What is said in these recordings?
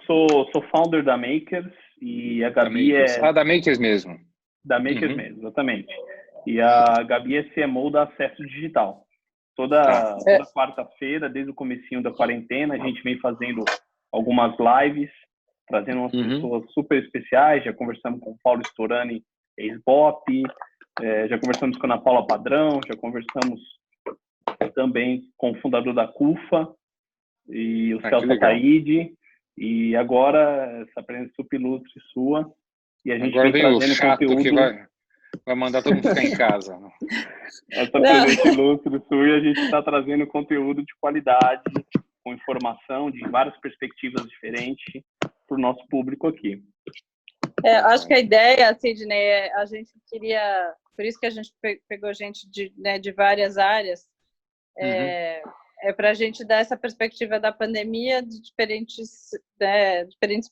Sou founder da Makers e a Gabi da Makers mesmo. Da Makers mesmo, exatamente. E a Gabi é CMO da Acesso Digital. Toda quarta-feira, desde o comecinho da quarentena, a gente vem fazendo algumas lives, trazendo umas pessoas super especiais. Já conversamos com o Paulo Storani, ex-BOP, já conversamos com a Ana Paula Padrão, já conversamos também com o fundador da CUFA e o Celso Ataíde. E agora, essa presença super ilustre sua. E a gente agora vem vem trazendo o chato conteúdo... que vai mandar todo mundo ficar em casa. Essa presença ilustre sua, e a gente está trazendo conteúdo de qualidade, com informação de várias perspectivas diferentes para o nosso público aqui. Acho que a ideia, Sidney, a gente queria... Por isso que a gente pegou gente de várias áreas, para a gente dar essa perspectiva da pandemia de diferentes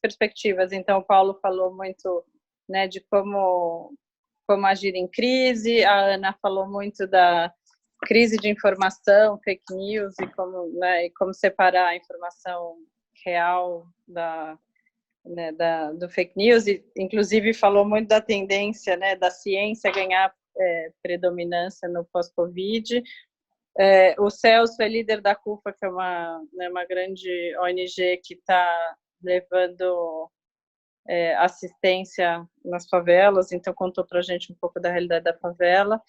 perspectivas. Então, o Paulo falou muito de como agir em crise, a Ana falou muito da crise de informação, fake news, e como separar a informação real do fake news, e inclusive falou muito da tendência da ciência ganhar predominância no pós-Covid. O Celso é líder da CUFA, que é uma grande ONG que está levando assistência nas favelas, então contou para a gente um pouco da realidade da favela.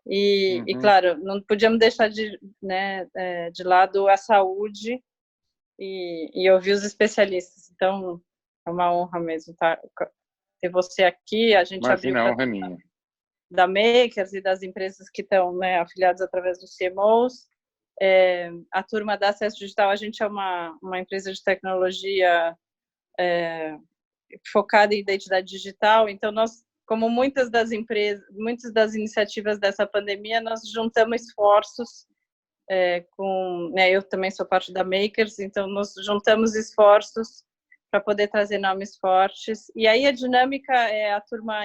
E claro, não podíamos deixar de lado a saúde e ouvir os especialistas. Então, é uma honra mesmo ter você aqui. A gente abriu a honra é minha. Da Makers e das empresas que estão afiliadas através dos CMOs. A turma da Acesso Digital, a gente é uma empresa de tecnologia focada em identidade digital. Então, nós, como muitas das iniciativas dessa pandemia, nós juntamos esforços eu também sou parte da Makers, então nós juntamos esforços para poder trazer nomes fortes. E aí a dinâmica a turma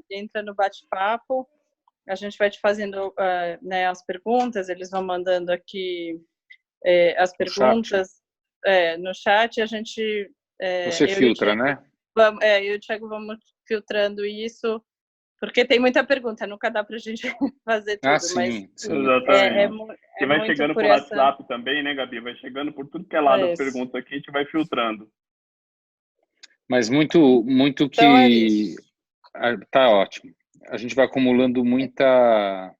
entra no bate-papo, a gente vai te fazendo as perguntas, eles vão mandando aqui as perguntas no chat, e a gente... Você filtra, né? Eu e o Thiago vamos filtrando isso, porque tem muita pergunta, nunca dá para a gente fazer tudo. Sim, mas sim. Exatamente. E vai chegando por WhatsApp também, né, Gabi? Vai chegando por tudo que é lado as perguntas aqui, a gente vai filtrando. Mas muito que... Tá ótimo. A gente vai acumulando muita...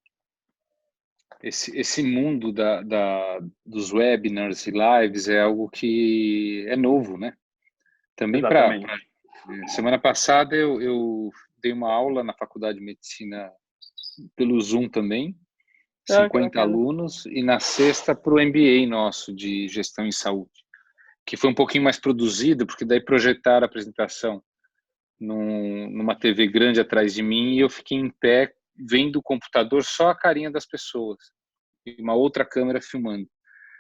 Esse mundo dos webinars e lives é algo que é novo, né? Também semana passada eu dei uma aula na Faculdade de Medicina pelo Zoom também, 50 alunos, e na sexta para o MBA nosso de Gestão em Saúde, que foi um pouquinho mais produzido, porque daí projetaram a apresentação numa TV grande atrás de mim, e eu fiquei em pé vendo o computador, só a carinha das pessoas, e uma outra câmera filmando.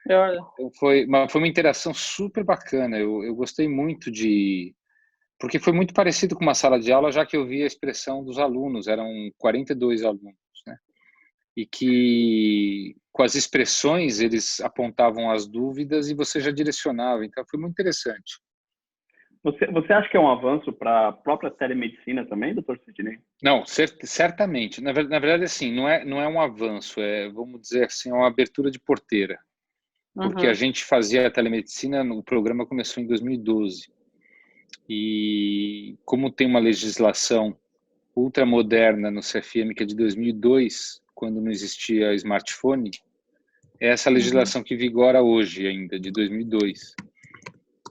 Então foi uma interação super bacana, eu gostei muito porque foi muito parecido com uma sala de aula, já que eu vi a expressão dos alunos, eram 42 alunos, né? E que com as expressões eles apontavam as dúvidas e você já direcionava, então foi muito interessante. Você acha que é um avanço para a própria telemedicina também, doutor Sidney? Não, certamente. Na verdade, assim, não é um avanço, vamos dizer assim, é uma abertura de porteira. Porque a gente fazia a telemedicina, o programa começou em 2012. E como tem uma legislação ultramoderna no CFM, que é de 2002, quando não existia smartphone, é essa legislação que vigora hoje ainda, de 2002.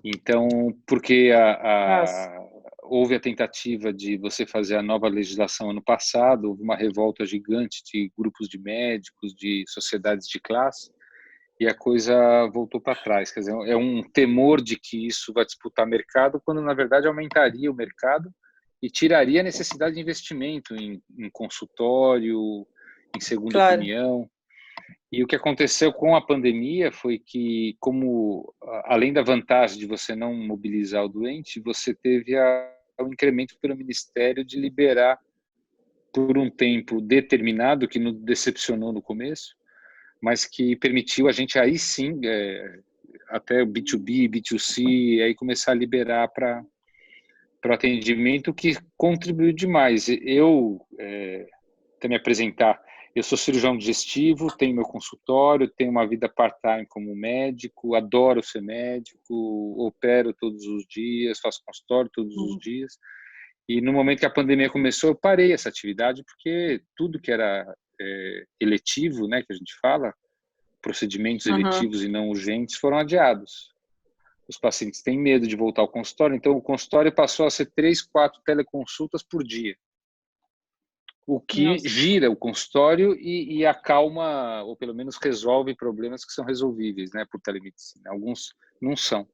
Então, porque houve a tentativa de você fazer a nova legislação ano passado, houve uma revolta gigante de grupos de médicos, de sociedades de classe, e a coisa voltou para trás. Quer dizer, é um temor de que isso vai disputar mercado, quando na verdade aumentaria o mercado e tiraria a necessidade de investimento em consultório, em segunda opinião. E o que aconteceu com a pandemia foi que, como além da vantagem de você não mobilizar o doente, você teve o incremento pelo Ministério de liberar por um tempo determinado, que nos decepcionou no começo, mas que permitiu a gente aí sim, até o B2B, B2C, aí começar a liberar para o atendimento, que contribuiu demais. Eu, até me apresentar, eu sou cirurgião digestivo, tenho meu consultório, tenho uma vida part-time como médico, adoro ser médico, opero todos os dias, faço consultório todos os dias. E no momento que a pandemia começou, eu parei essa atividade, porque tudo que era eletivo, né, que a gente fala, procedimentos eletivos e não urgentes, foram adiados. Os pacientes têm medo de voltar ao consultório, então o consultório passou a ser 3, 4 teleconsultas por dia. O que gira o consultório e acalma, ou pelo menos resolve problemas que são resolvíveis, né, por telemedicina. Alguns não são.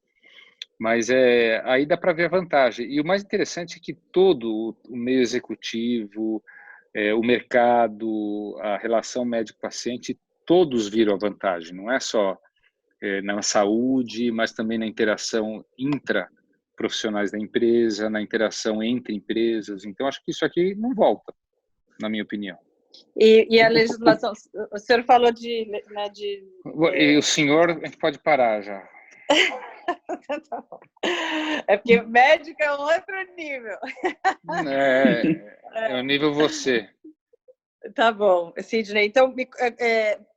Mas aí dá para ver a vantagem. E o mais interessante é que todo o meio executivo, o mercado, a relação médico-paciente, todos viram a vantagem. Não é só na saúde, mas também na interação intra-profissionais da empresa, na interação entre empresas. Então, acho que isso aqui não volta, na minha opinião. E a legislação, o senhor falou O senhor, a gente pode parar já. É porque médico é um outro nível. É o nível você. Tá bom, Sidney. Então,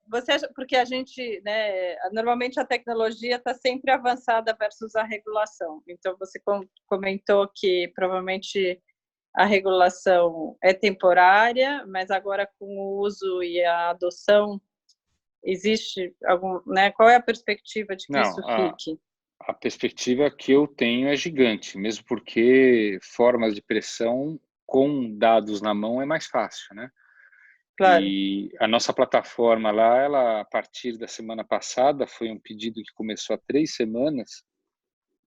você acha, porque a gente, né, normalmente a tecnologia está sempre avançada versus a regulação. Então, você comentou que provavelmente a regulação é temporária, mas agora com o uso e a adoção, existe algum, né? Qual é a perspectiva de que isso fique? A perspectiva que eu tenho é gigante, mesmo porque formas de pressão com dados na mão é mais fácil, né? Claro. E a nossa plataforma lá, ela, a partir da semana passada, foi um pedido que começou há 3 semanas,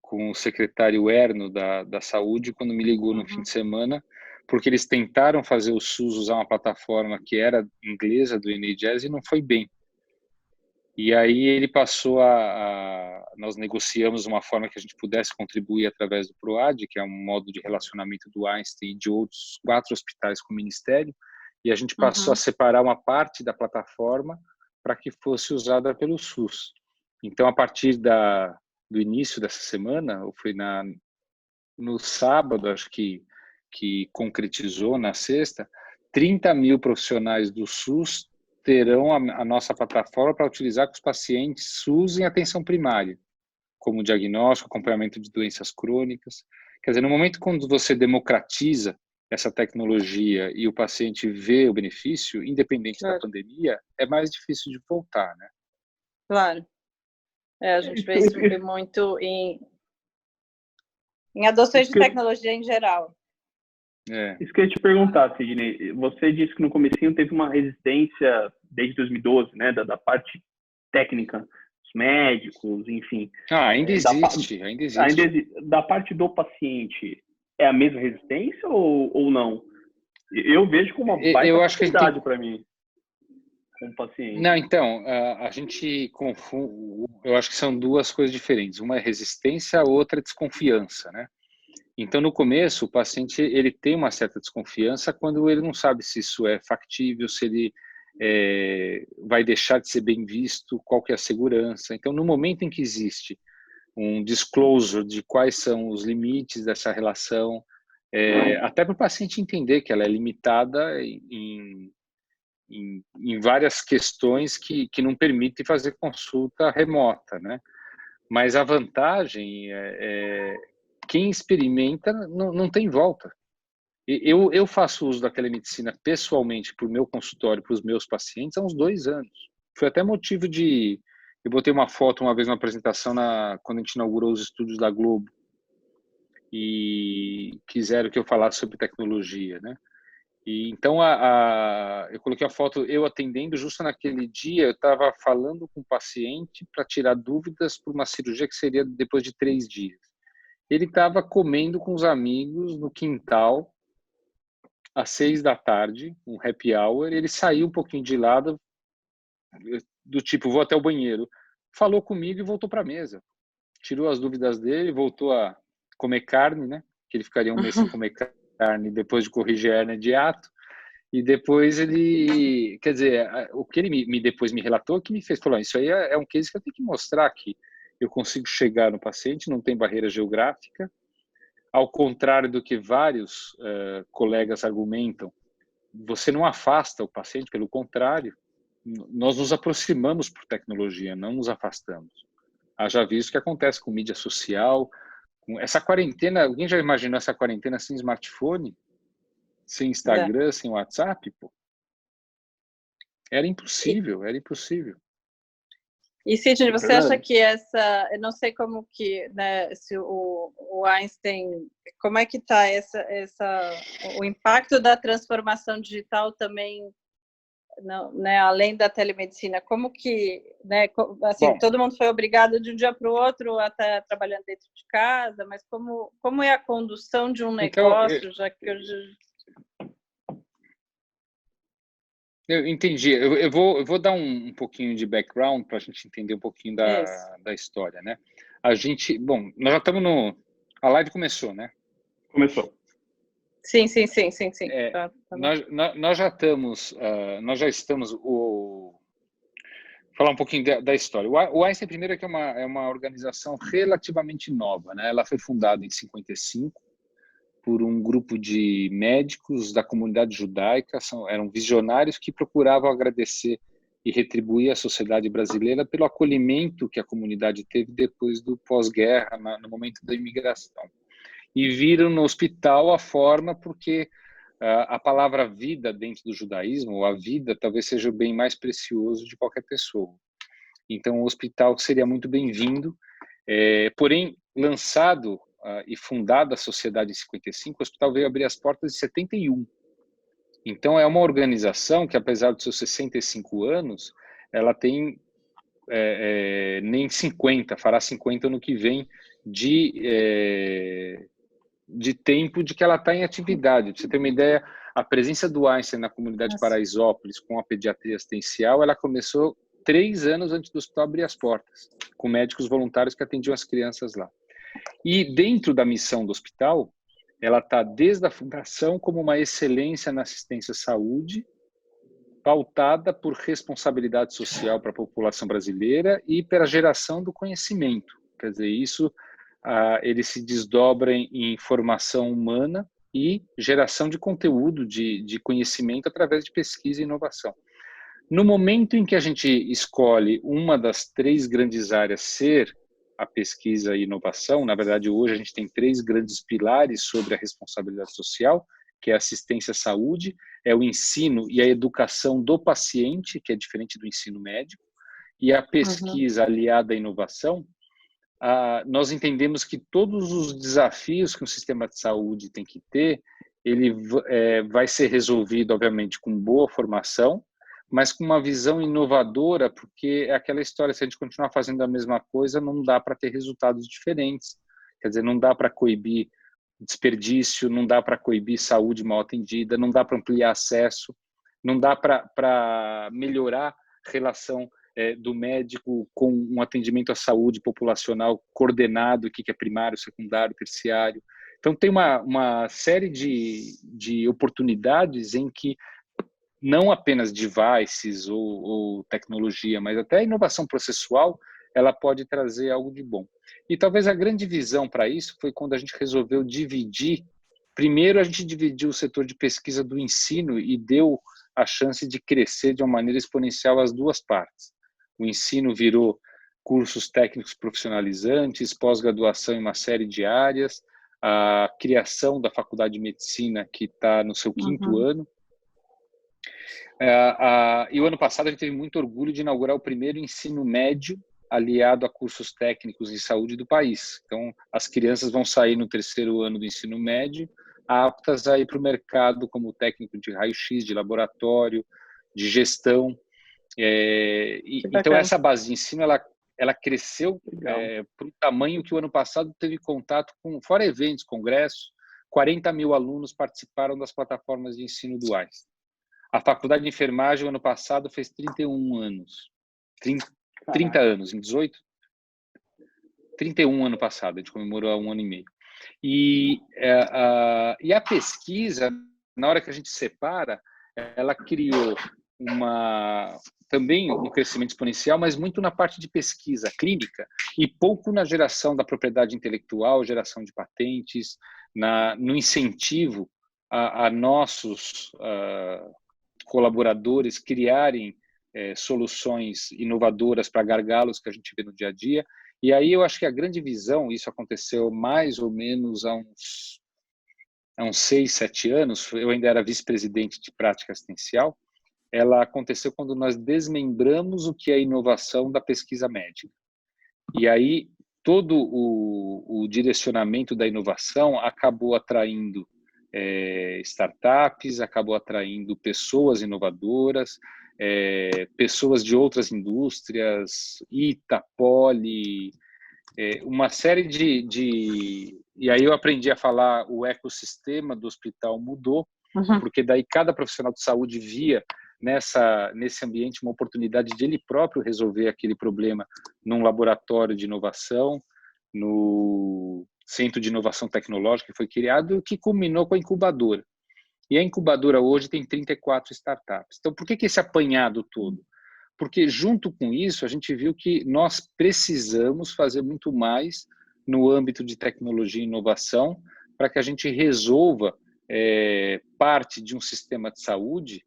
com o secretário Erno da Saúde, quando me ligou no fim de semana, porque eles tentaram fazer o SUS usar uma plataforma que era inglesa, do NHS, e não foi bem. E aí ele passou nós negociamos uma forma que a gente pudesse contribuir através do PROAD, que é um modo de relacionamento do Einstein e de outros 4 hospitais com o Ministério, e a gente passou a separar uma parte da plataforma para que fosse usada pelo SUS. Então, a partir do início dessa semana, ou foi no sábado, acho que concretizou na sexta, 30 mil profissionais do SUS terão a nossa plataforma para utilizar com os pacientes SUS em atenção primária, como diagnóstico, acompanhamento de doenças crônicas. Quer dizer, no momento quando você democratiza essa tecnologia e o paciente vê o benefício, independente da pandemia, é mais difícil de voltar, né? Claro. A gente vê isso muito em adoções de tecnologia em geral. Isso que eu ia te perguntar, Sidney. Você disse que no comecinho teve uma resistência desde 2012, né, da parte técnica, os médicos, enfim. Ainda existe. Da parte do paciente, é a mesma resistência ou não? Eu vejo como uma baita facilidade para mim, como paciente. Não, então, a gente confunde, eu acho que são 2 coisas diferentes. Uma é resistência, a outra é desconfiança, né? Então, no começo, o paciente ele tem uma certa desconfiança quando ele não sabe se isso é factível, se ele vai deixar de ser bem visto, qual que é a segurança. Então, no momento em que existe um disclosure de quais são os limites dessa relação, até para o paciente entender que ela é limitada em várias questões que não permitem fazer consulta remota, né? Mas a vantagem quem experimenta não tem volta. Eu faço uso da telemedicina pessoalmente para o meu consultório, para os meus pacientes, há uns 2 anos. Foi até motivo de... Eu botei uma foto uma vez na apresentação quando a gente inaugurou os estúdios da Globo e quiseram que eu falasse sobre tecnologia, né? E então eu coloquei a foto eu atendendo justo naquele dia, eu estava falando com o paciente para tirar dúvidas para uma cirurgia que seria depois de 3 dias. Ele estava comendo com os amigos no quintal às 6 da tarde, um happy hour, ele saiu um pouquinho de lado, do tipo, vou até o banheiro, falou comigo e voltou para a mesa. Tirou as dúvidas dele, voltou a comer carne, né? Que ele ficaria um mês sem comer carne depois de corrigir a hérnia de hiato. E depois ele, quer dizer, o que ele depois me relatou, que me fez falar, isso aí é um case que eu tenho que mostrar que eu consigo chegar no paciente, não tem barreira geográfica, ao contrário do que vários colegas argumentam, você não afasta o paciente, pelo contrário, nós nos aproximamos por tecnologia, não nos afastamos. Haja visto o que acontece com mídia social, com essa quarentena, alguém já imaginou essa quarentena sem smartphone? Sem Instagram, sem WhatsApp? Pô? Era impossível, era impossível. E, Sidney, você acha que eu não sei como que, né, se o Einstein, como é que está o impacto da transformação digital também, não, né, além da telemedicina, como que, né, assim, bom, todo mundo foi obrigado de um dia para o outro a estar trabalhando dentro de casa, mas como é a condução de um negócio, então, já que eu entendi. Eu vou dar um pouquinho de background para a gente entender um pouquinho da história, né? Bom, nós já estamos a live começou, né? Começou. Sim. Nós já estamos, falar um pouquinho da história. O Einstein, primeiro, é que é uma organização relativamente nova, né? Ela foi fundada em 55 por um grupo de médicos da comunidade judaica, eram visionários que procuravam agradecer e retribuir à sociedade brasileira pelo acolhimento que a comunidade teve depois do pós-guerra, no momento da imigração. E viram no hospital a forma, porque a palavra vida dentro do judaísmo, ou a vida, talvez seja o bem mais precioso de qualquer pessoa. Então, o hospital seria muito bem-vindo, porém, lançado e fundada a sociedade em 55, o hospital veio abrir as portas em 71. Então, é uma organização que, apesar dos seus 65 anos, ela tem nem 50, fará 50 ano que vem, de tempo de que ela está em atividade. Para você ter uma ideia, a presença do Einstein na comunidade de Paraisópolis com a pediatria assistencial, ela começou 3 anos antes do hospital abrir as portas, com médicos voluntários que atendiam as crianças lá. E dentro da missão do hospital, ela está desde a fundação como uma excelência na assistência à saúde, pautada por responsabilidade social para a população brasileira e pela geração do conhecimento. Quer dizer, isso ele se desdobra em formação humana e geração de conteúdo, de conhecimento através de pesquisa e inovação. No momento em que a gente escolhe uma das 3 grandes áreas ser a pesquisa e inovação, na verdade, hoje a gente tem 3 grandes pilares sobre a responsabilidade social, que é a assistência à saúde, é o ensino e a educação do paciente, que é diferente do ensino médico, e a pesquisa aliada à inovação. Nós entendemos que todos os desafios que um sistema de saúde tem que ter, ele vai ser resolvido, obviamente, com boa formação, mas com uma visão inovadora, porque é aquela história, se a gente continuar fazendo a mesma coisa, não dá para ter resultados diferentes. Quer dizer, não dá para coibir desperdício, não dá para coibir saúde mal atendida, não dá para ampliar acesso, não dá para melhorar a relação do médico com um atendimento à saúde populacional coordenado, o que é primário, secundário, terciário. Então, tem uma série de oportunidades em que não apenas devices ou tecnologia, mas até a inovação processual, ela pode trazer algo de bom. E talvez a grande visão para isso foi quando a gente resolveu dividir. Primeiro, a gente dividiu o setor de pesquisa do ensino e deu a chance de crescer de uma maneira exponencial as duas partes. O ensino virou cursos técnicos profissionalizantes, pós-graduação em uma série de áreas, a criação da Faculdade de Medicina, que está no seu 5º ano. E o ano passado a gente teve muito orgulho de inaugurar o primeiro ensino médio aliado a cursos técnicos em saúde do país. Então, as crianças vão sair no 3º ano do ensino médio, aptas a ir para o mercado como técnico de raio-x, de laboratório, de gestão. Então, essa base de ensino, ela cresceu para o tamanho que o ano passado teve contato com, fora eventos, congressos, 40 mil alunos participaram das plataformas de ensino duais. A faculdade de enfermagem, o ano passado, fez 31 anos. 30 anos, em 18? 31 ano passado, a gente comemorou há 1 ano e meio. E a pesquisa, na hora que a gente separa, ela criou também um crescimento exponencial, mas muito na parte de pesquisa clínica e pouco na geração da propriedade intelectual, geração de patentes, no incentivo a nossos colaboradores criarem soluções inovadoras para gargalos que a gente vê no dia a dia. E aí eu acho que a grande visão, isso aconteceu mais ou menos há uns 6, 7 anos, eu ainda era vice-presidente de prática assistencial, ela aconteceu quando nós desmembramos o que é inovação da pesquisa médica. E aí todo o direcionamento da inovação acabou atraindo startups, acabou atraindo pessoas inovadoras, pessoas de outras indústrias, ITA, Poli, uma série E aí eu aprendi a falar, o ecossistema do hospital mudou, porque daí cada profissional de saúde via nesse ambiente uma oportunidade de ele próprio resolver aquele problema num laboratório de inovação, no Centro de Inovação Tecnológica que foi criado, que culminou com a incubadora. E a incubadora hoje tem 34 startups. Então, por que esse apanhado todo? Porque junto com isso, a gente viu que nós precisamos fazer muito mais no âmbito de tecnologia e inovação para que a gente resolva parte de um sistema de saúde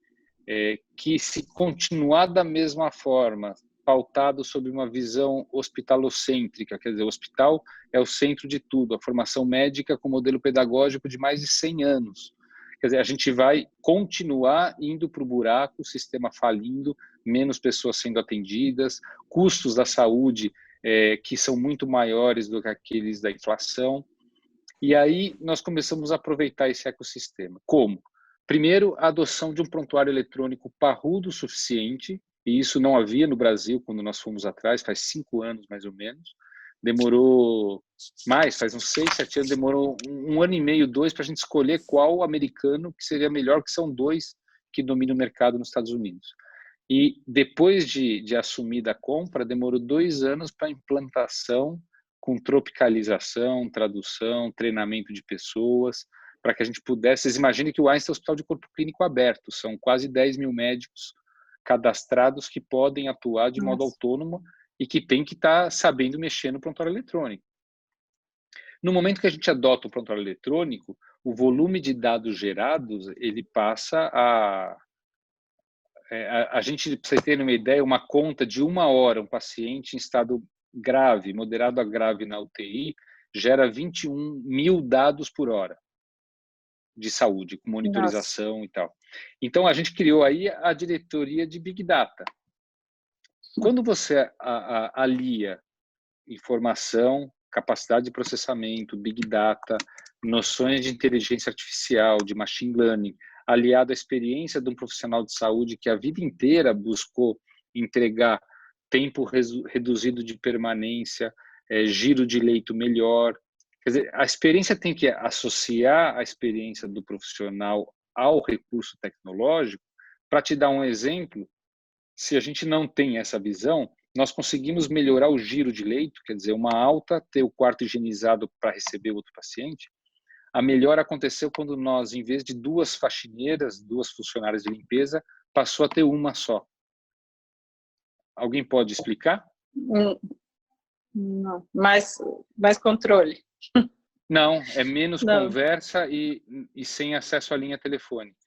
que, se continuar da mesma forma, pautado sobre uma visão hospitalocêntrica, quer dizer, o hospital é o centro de tudo, a formação médica com modelo pedagógico de mais de 100 anos. Quer dizer, a gente vai continuar indo para o buraco, o sistema falindo, menos pessoas sendo atendidas, custos da saúde que são muito maiores do que aqueles da inflação. E aí nós começamos a aproveitar esse ecossistema. Como? Primeiro, a adoção de um prontuário eletrônico parrudo o suficiente, e isso não havia no Brasil quando nós fomos atrás, faz 5 anos mais ou menos. Demorou mais, faz uns 6, 7 anos, demorou 1 ano e meio, 2, para a gente escolher qual americano que seria melhor, que são 2 que dominam o mercado nos Estados Unidos. E depois de assumir a compra, demorou 2 anos para a implantação, com tropicalização, tradução, treinamento de pessoas, para que a gente pudesse... Vocês imaginem que o Einstein é um hospital de corpo clínico aberto, são quase 10 mil médicos cadastrados que podem atuar de modo autônomo e que tem que estar sabendo mexer no prontuário eletrônico. No momento que a gente adota o prontuário eletrônico, o volume de dados gerados, ele passa a gente, para vocês terem uma ideia, uma conta de 1 hora, um paciente em estado grave, moderado a grave na UTI, gera 21 mil dados por hora de saúde, com monitorização e tal. Então, a gente criou aí a diretoria de Big Data. Quando você alia informação, capacidade de processamento, Big Data, noções de inteligência artificial, de machine learning, aliado à experiência de um profissional de saúde que a vida inteira buscou entregar tempo reduzido de permanência, giro de leito melhor. Quer dizer, a experiência tem que associar a experiência do profissional ao recurso tecnológico. Para te dar um exemplo, se a gente não tem essa visão, nós conseguimos melhorar o giro de leito, quer dizer, uma alta ter o quarto higienizado para receber outro paciente. A melhora aconteceu quando nós, em vez de 2 faxineiras, 2 funcionárias de limpeza, passou a ter 1 só. Alguém pode explicar? Não, mais controle. Não, é menos conversa e sem acesso à linha telefônica.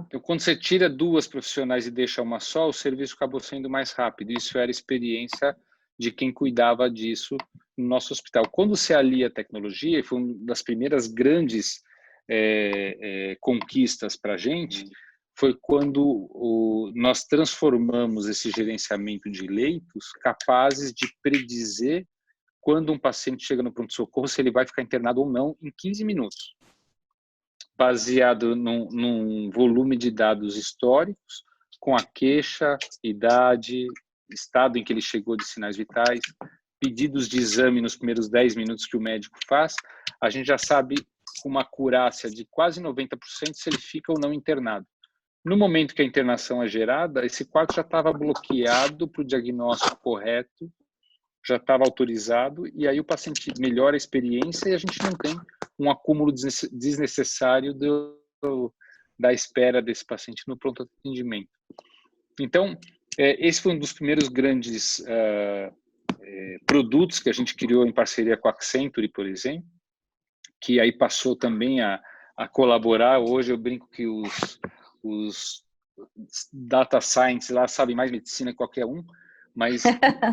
Então, quando você tira 2 profissionais e deixa 1 só, o serviço acabou sendo mais rápido. Isso era a experiência de quem cuidava disso no nosso hospital. Quando se alia a tecnologia, e foi uma das primeiras grandes conquistas para a gente, foi quando nós transformamos esse gerenciamento de leitos capazes de predizer quando um paciente chega no pronto-socorro, se ele vai ficar internado ou não em 15 minutos. Baseado num volume de dados históricos, com a queixa, idade, estado em que ele chegou de sinais vitais, pedidos de exame nos primeiros 10 minutos que o médico faz, a gente já sabe com uma acurácia de quase 90% se ele fica ou não internado. No momento que a internação é gerada, esse quarto já estava bloqueado para o diagnóstico correto, já estava autorizado, e aí o paciente melhora a experiência e a gente não tem um acúmulo desnecessário da espera desse paciente no pronto atendimento. Então, esse foi um dos primeiros grandes produtos que a gente criou em parceria com a Accenture, por exemplo, que aí passou também a colaborar. Hoje eu brinco que os data science lá sabem mais medicina que qualquer um, mas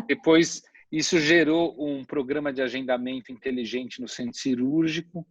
depois isso gerou um programa de agendamento inteligente no centro cirúrgico,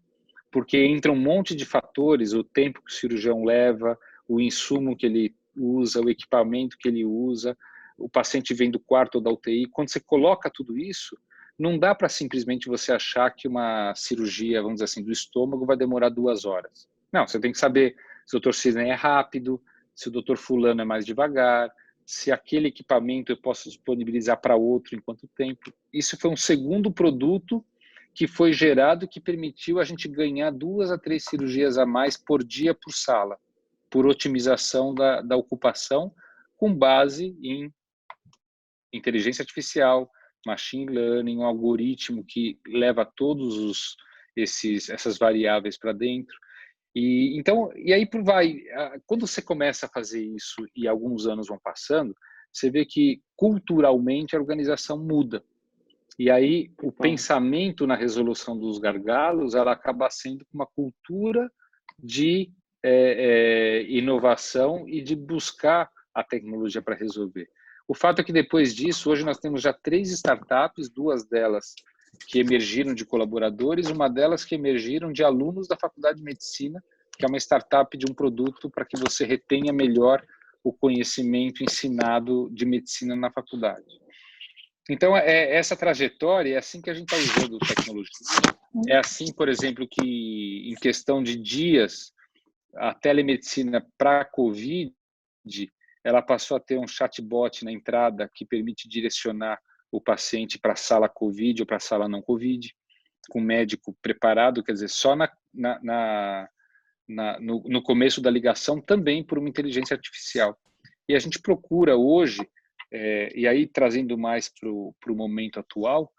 porque entra um monte de fatores, o tempo que o cirurgião leva, o insumo que ele usa, o equipamento que ele usa, o paciente vem do quarto ou da UTI. Quando você coloca tudo isso, não dá para simplesmente você achar que uma cirurgia, vamos dizer assim, do estômago vai demorar 2 horas. Não, você tem que saber se o Dr. Sidney é rápido, se o Dr. Fulano é mais devagar, se aquele equipamento eu posso disponibilizar para outro em quanto tempo. Isso foi um segundo produto que foi gerado, que permitiu a gente ganhar 2 a 3 cirurgias a mais por dia por sala, por otimização da ocupação, com base em inteligência artificial, machine learning, um algoritmo que leva todos essas variáveis para dentro. E aí vai. Quando você começa a fazer isso e alguns anos vão passando, você vê que culturalmente a organização muda. E aí o pensamento na resolução dos gargalos, ela acaba sendo uma cultura de inovação e de buscar a tecnologia para resolver. O fato é que depois disso, hoje nós temos já 3 startups, 2 delas que emergiram de colaboradores, uma delas que emergiram de alunos da Faculdade de Medicina, que é uma startup de um produto para que você retenha melhor o conhecimento ensinado de medicina na faculdade. Então, essa trajetória, é assim que a gente está usando tecnologia. É assim, por exemplo, que em questão de dias, a telemedicina para a COVID, ela passou a ter um chatbot na entrada que permite direcionar o paciente para a sala COVID ou para a sala não COVID, com o médico preparado, quer dizer, só no começo da ligação, também por uma inteligência artificial. E a gente procura hoje, e aí trazendo mais para o momento atual,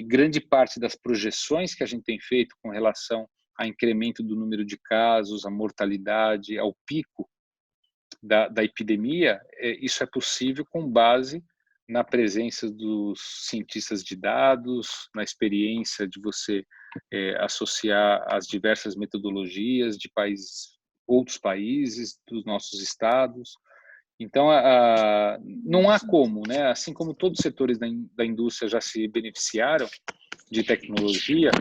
grande parte das projeções que a gente tem feito com relação a incremento do número de casos, a mortalidade, ao pico da epidemia, isso é possível com base na presença dos cientistas de dados, na experiência de você associar as diversas metodologias de outros países, dos nossos estados. Então, não há como, né? Assim como todos os setores da indústria já se beneficiaram de tecnologia,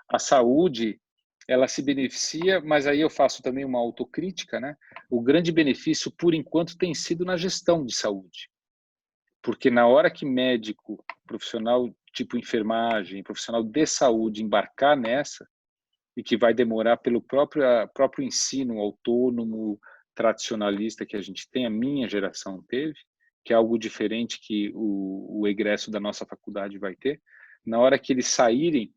a saúde, ela se beneficia, mas aí eu faço também uma autocrítica, né? O grande benefício, por enquanto, tem sido na gestão de saúde. Porque na hora que médico, profissional tipo enfermagem, profissional de saúde embarcar nessa, e que vai demorar pelo próprio ensino autônomo, tradicionalista que a gente tem, a minha geração teve, que é algo diferente que o egresso da nossa faculdade vai ter, na hora que eles saírem,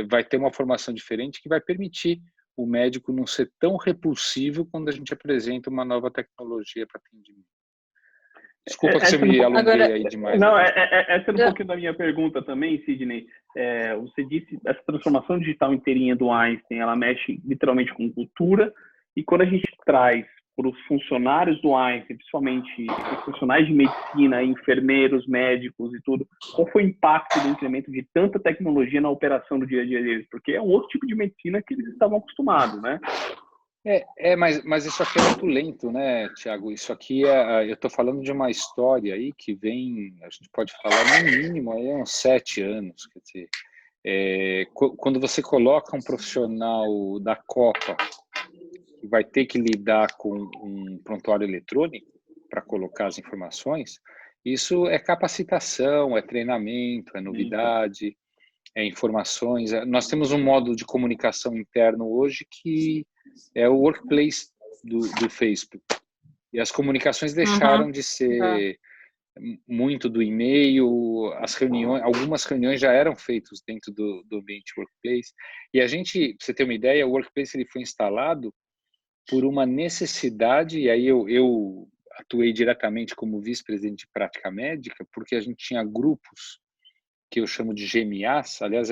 vai ter uma formação diferente que vai permitir o médico não ser tão repulsivo quando a gente apresenta uma nova tecnologia para atendimento. Desculpa que você me alonguei aí demais. Não, essa era um pouquinho da minha pergunta também, Sidney. Você disse, essa transformação digital inteirinha do Einstein, ela mexe literalmente com cultura, e quando a gente traz para os funcionários do Einstein, principalmente os profissionais de medicina, enfermeiros, médicos e tudo, qual foi o impacto do incremento de tanta tecnologia na operação do dia a dia deles? Porque é um outro tipo de medicina que eles estavam acostumados, né? Mas isso aqui é muito lento, né, Tiago? Isso aqui eu estou falando de uma história aí que vem, a gente pode falar no mínimo aí uns 7 anos. Quer dizer, quando você coloca um profissional da Copa que vai ter que lidar com um prontuário eletrônico para colocar as informações, isso é capacitação, é treinamento, é novidade, é informações. Nós temos um modo de comunicação interno hoje que é o workplace do Facebook. E as comunicações deixaram de ser muito do e-mail, algumas reuniões já eram feitas dentro do ambiente workplace. E a gente, para você ter uma ideia, o workplace ele foi instalado por uma necessidade, e aí eu atuei diretamente como vice-presidente de prática médica, porque a gente tinha grupos que eu chamo de GMAs, aliás,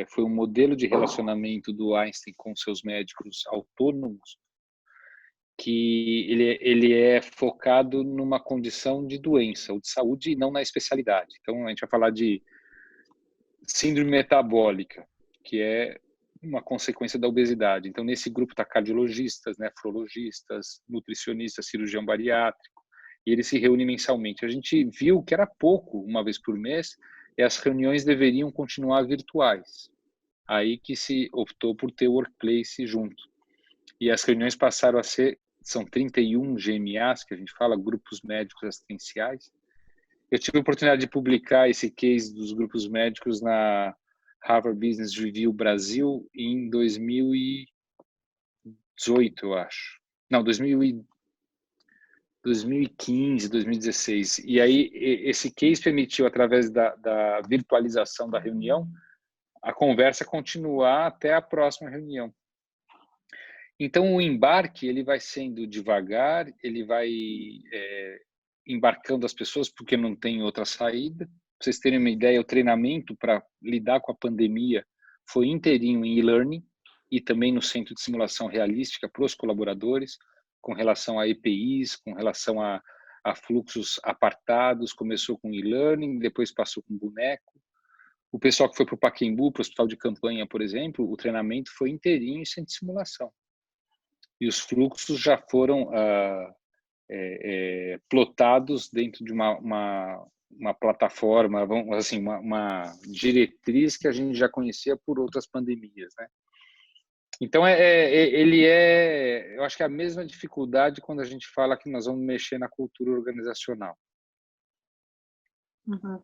foi um modelo de relacionamento do Einstein com seus médicos autônomos, que ele é focado numa condição de doença ou de saúde e não na especialidade. Então, a gente vai falar de síndrome metabólica, que é uma consequência da obesidade. Então, nesse grupo está cardiologistas, nefrologistas, nutricionistas, cirurgião bariátrico, e eles se reúnem mensalmente. A gente viu que era pouco, uma vez por mês, e as reuniões deveriam continuar virtuais. Aí que se optou por ter o workplace junto. E as reuniões passaram a ser, são 31 GMAs, que a gente fala, grupos médicos assistenciais. Eu tive a oportunidade de publicar esse case dos grupos médicos na Harvard Business Review Brasil em 2018, eu acho. Não, 2015, 2016. E aí, esse case permitiu, através da virtualização da reunião, a conversa continuar até a próxima reunião. Então, o embarque ele vai sendo devagar, ele vai embarcando as pessoas porque não tem outra saída. Para vocês terem uma ideia, o treinamento para lidar com a pandemia foi inteirinho em e-learning e também no centro de simulação realística para os colaboradores, com relação a EPIs, com relação a fluxos apartados. Começou com e-learning, depois passou com boneco. O pessoal que foi para o Pacaembu, para o hospital de campanha, por exemplo, o treinamento foi inteirinho em centro de simulação. E os fluxos já foram plotados dentro de uma plataforma, assim, uma diretriz que a gente já conhecia por outras pandemias, né? Então, eu acho que é a mesma dificuldade quando a gente fala que nós vamos mexer na cultura organizacional. Uhum.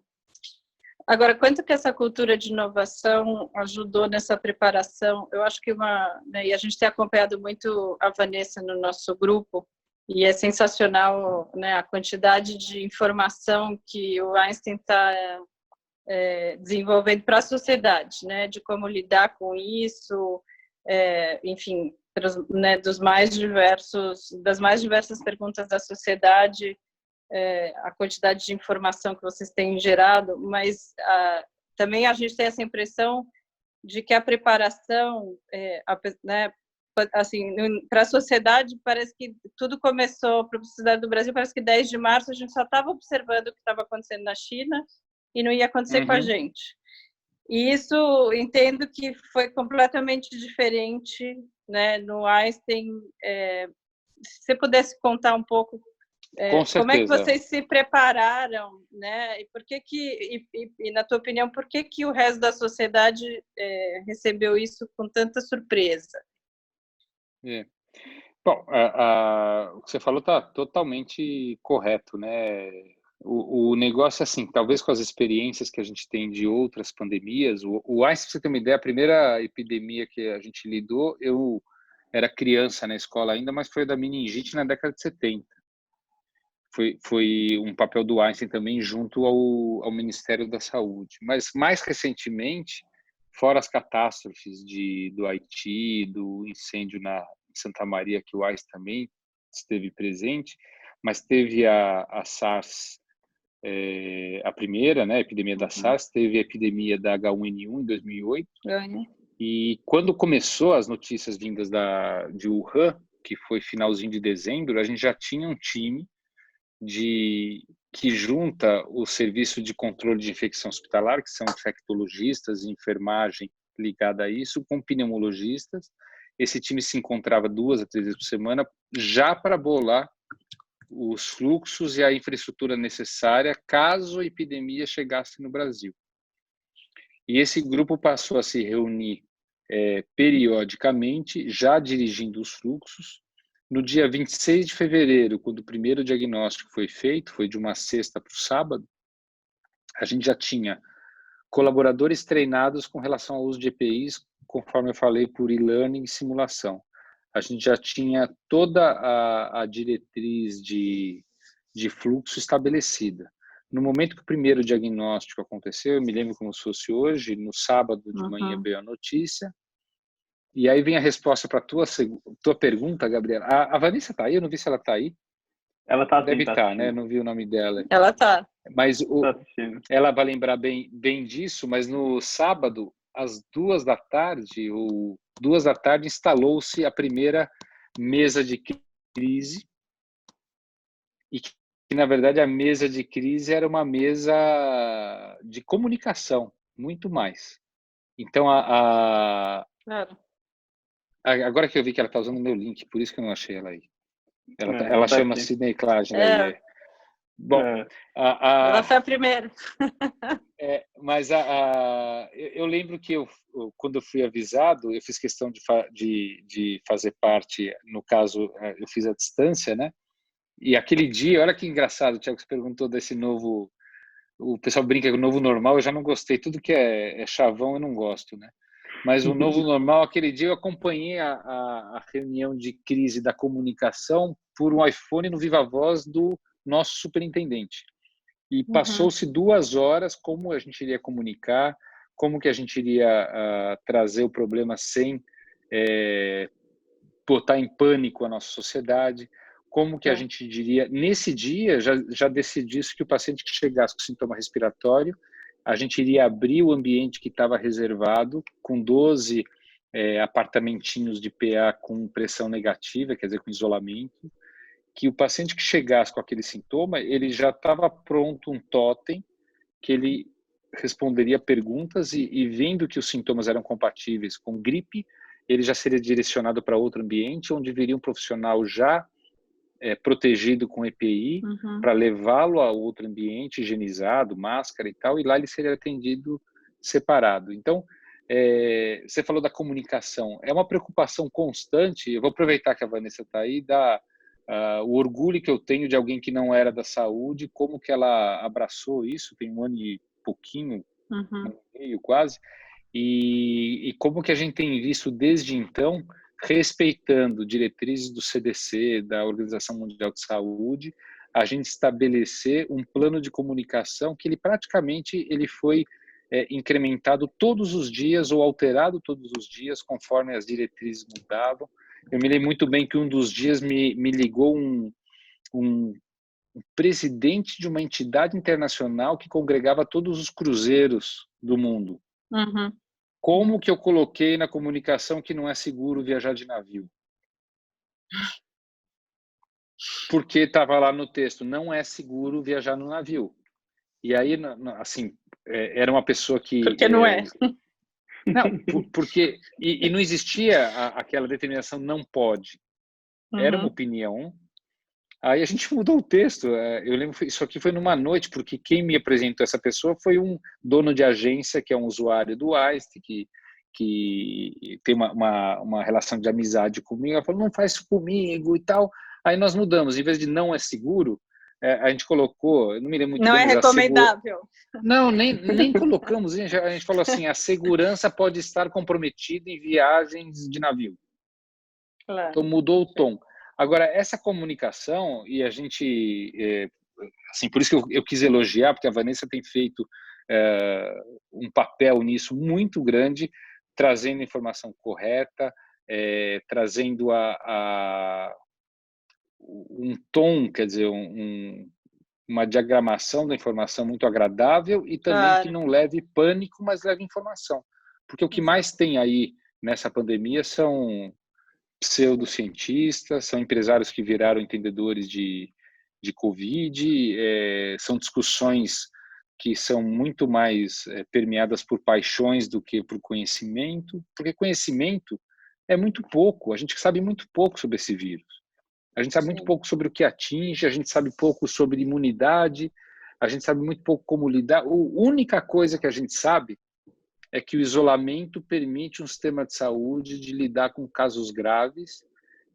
Agora, quanto que essa cultura de inovação ajudou nessa preparação? Eu acho que e a gente tem acompanhado muito a Vanessa no nosso grupo, e é sensacional, né, a quantidade de informação que o Einstein está desenvolvendo para a sociedade, né, de como lidar com isso, enfim, né, das mais diversas perguntas da sociedade, a quantidade de informação que vocês têm gerado, mas também a gente tem essa impressão de que a preparação, né, assim, para a sociedade, parece que tudo começou, para a sociedade do Brasil, parece que 10 de março a gente só estava observando o que estava acontecendo na China e não ia acontecer com a gente. E isso, entendo que foi completamente diferente, né, no Einstein. Se você pudesse contar um pouco como é que vocês se prepararam, né? E por que e na tua opinião, por que o resto da sociedade recebeu isso com tanta surpresa? Bom, o que você falou está totalmente correto, né? O negócio é assim, talvez com as experiências que a gente tem de outras pandemias, o Einstein, pra você ter uma ideia, a primeira epidemia que a gente lidou, eu era criança na escola ainda, mas foi da meningite na década de 70. Foi um papel do Einstein também junto ao Ministério da Saúde. Mas, mais recentemente, fora as catástrofes do Haiti, do incêndio em Santa Maria, que o Einstein também esteve presente, mas teve a SARS, a primeira, né, a epidemia da SARS, teve a epidemia da H1N1 em 2008, e quando começou as notícias vindas de Wuhan, que foi finalzinho de dezembro, a gente já tinha um time que junta o serviço de controle de infecção hospitalar, que são infectologistas e enfermagem ligada a isso, com pneumologistas. Esse time se encontrava 2 a 3 vezes por semana, já para bolar os fluxos e a infraestrutura necessária caso a epidemia chegasse no Brasil. E esse grupo passou a se reunir periodicamente, já dirigindo os fluxos. No dia 26 de fevereiro, quando o primeiro diagnóstico foi feito, foi de uma sexta para o sábado, a gente já tinha colaboradores treinados com relação ao uso de EPIs, conforme eu falei, por e-learning e simulação. A gente já tinha toda a diretriz de fluxo estabelecida. No momento que o primeiro diagnóstico aconteceu, eu me lembro como se fosse hoje, no sábado de manhã veio a notícia, e aí vem a resposta para a tua pergunta, Gabriela. A Vanessa está aí? Eu não vi se ela está aí. Ela está Deve estar, né? Não vi o nome dela. Ela está. Mas ela vai lembrar bem disso, mas no sábado, às 2 da tarde, instalou-se a primeira mesa de crise crise e que, na verdade, a mesa de crise era uma mesa de comunicação, muito mais. Então, Claro. agora que eu vi que ela está usando o meu link, por isso que eu não achei ela aí. Ela tá chama aqui. Sidney Clark aí. Bom, Ela foi a primeira. mas eu lembro que quando eu fui avisado, eu fiz questão de fazer parte, no caso, eu fiz à distância, né? E aquele dia, olha que engraçado, o Thiago, você perguntou desse novo, o pessoal brinca com o novo normal, eu já não gostei, tudo que é chavão eu não gosto, né? Mas o novo normal, aquele dia eu acompanhei a reunião de crise da comunicação por um iPhone no Viva Voz do nosso superintendente. E passou-se 2 horas como a gente iria comunicar, como que a gente iria trazer o problema sem botar em pânico a nossa sociedade, como que a gente diria... Nesse dia, já decidi-se que o paciente que chegasse com sintoma respiratório, a gente iria abrir o ambiente que estava reservado, com 12 apartamentinhos de PA com pressão negativa, quer dizer, com isolamento, que o paciente que chegasse com aquele sintoma, ele já estava pronto um totem, que ele responderia perguntas e vendo que os sintomas eram compatíveis com gripe, ele já seria direcionado para outro ambiente, onde viria um profissional já protegido com EPI, para levá-lo a outro ambiente, higienizado, máscara e tal, e lá ele seria atendido separado. Então, você falou da comunicação, é uma preocupação constante, eu vou aproveitar que a Vanessa está aí, o orgulho que eu tenho de alguém que não era da saúde, como que ela abraçou isso, tem 1 ano e pouquinho, 1 ano e meio quase, e como que a gente tem visto desde então, respeitando diretrizes do CDC, da Organização Mundial de Saúde, a gente estabelecer um plano de comunicação que ele praticamente ele foi incrementado todos os dias ou alterado todos os dias conforme as diretrizes mudavam. Eu me lembro muito bem que um dos dias me ligou um presidente de uma entidade internacional que congregava todos os cruzeiros do mundo. Como que eu coloquei na comunicação que não é seguro viajar de navio? Porque estava lá no texto, não é seguro viajar no navio. E aí, assim, era uma pessoa que... Porque não é. Não, porque... E não existia aquela determinação não pode. Era uma opinião. Aí a gente mudou o texto. Eu lembro, isso aqui foi numa noite, porque quem me apresentou essa pessoa foi um dono de agência, que é um usuário do Iced, que tem uma relação de amizade comigo. Ela falou, não faz isso comigo e tal. Aí nós mudamos. Em vez de não é seguro, a gente colocou, eu não me lembro muito não bem, é recomendável. Não, nem colocamos. A gente falou assim, a segurança pode estar comprometida em viagens de navio. Claro. Então mudou o tom. Agora, essa comunicação, e a gente, assim, por isso que eu quis elogiar, porque a Vanessa tem feito um papel nisso muito grande, trazendo informação correta, trazendo um tom, quer dizer, uma diagramação da informação muito agradável e também que não leve pânico, mas leve informação. Porque o que mais tem aí nessa pandemia são pseudocientistas, são empresários que viraram entendedores de Covid, são discussões que são muito mais permeadas por paixões do que por conhecimento, porque conhecimento é muito pouco, a gente sabe muito pouco sobre esse vírus. A gente sabe muito pouco sobre o que atinge, a gente sabe pouco sobre imunidade, a gente sabe muito pouco como lidar. A única coisa que a gente sabe é que o isolamento permite um sistema de saúde de lidar com casos graves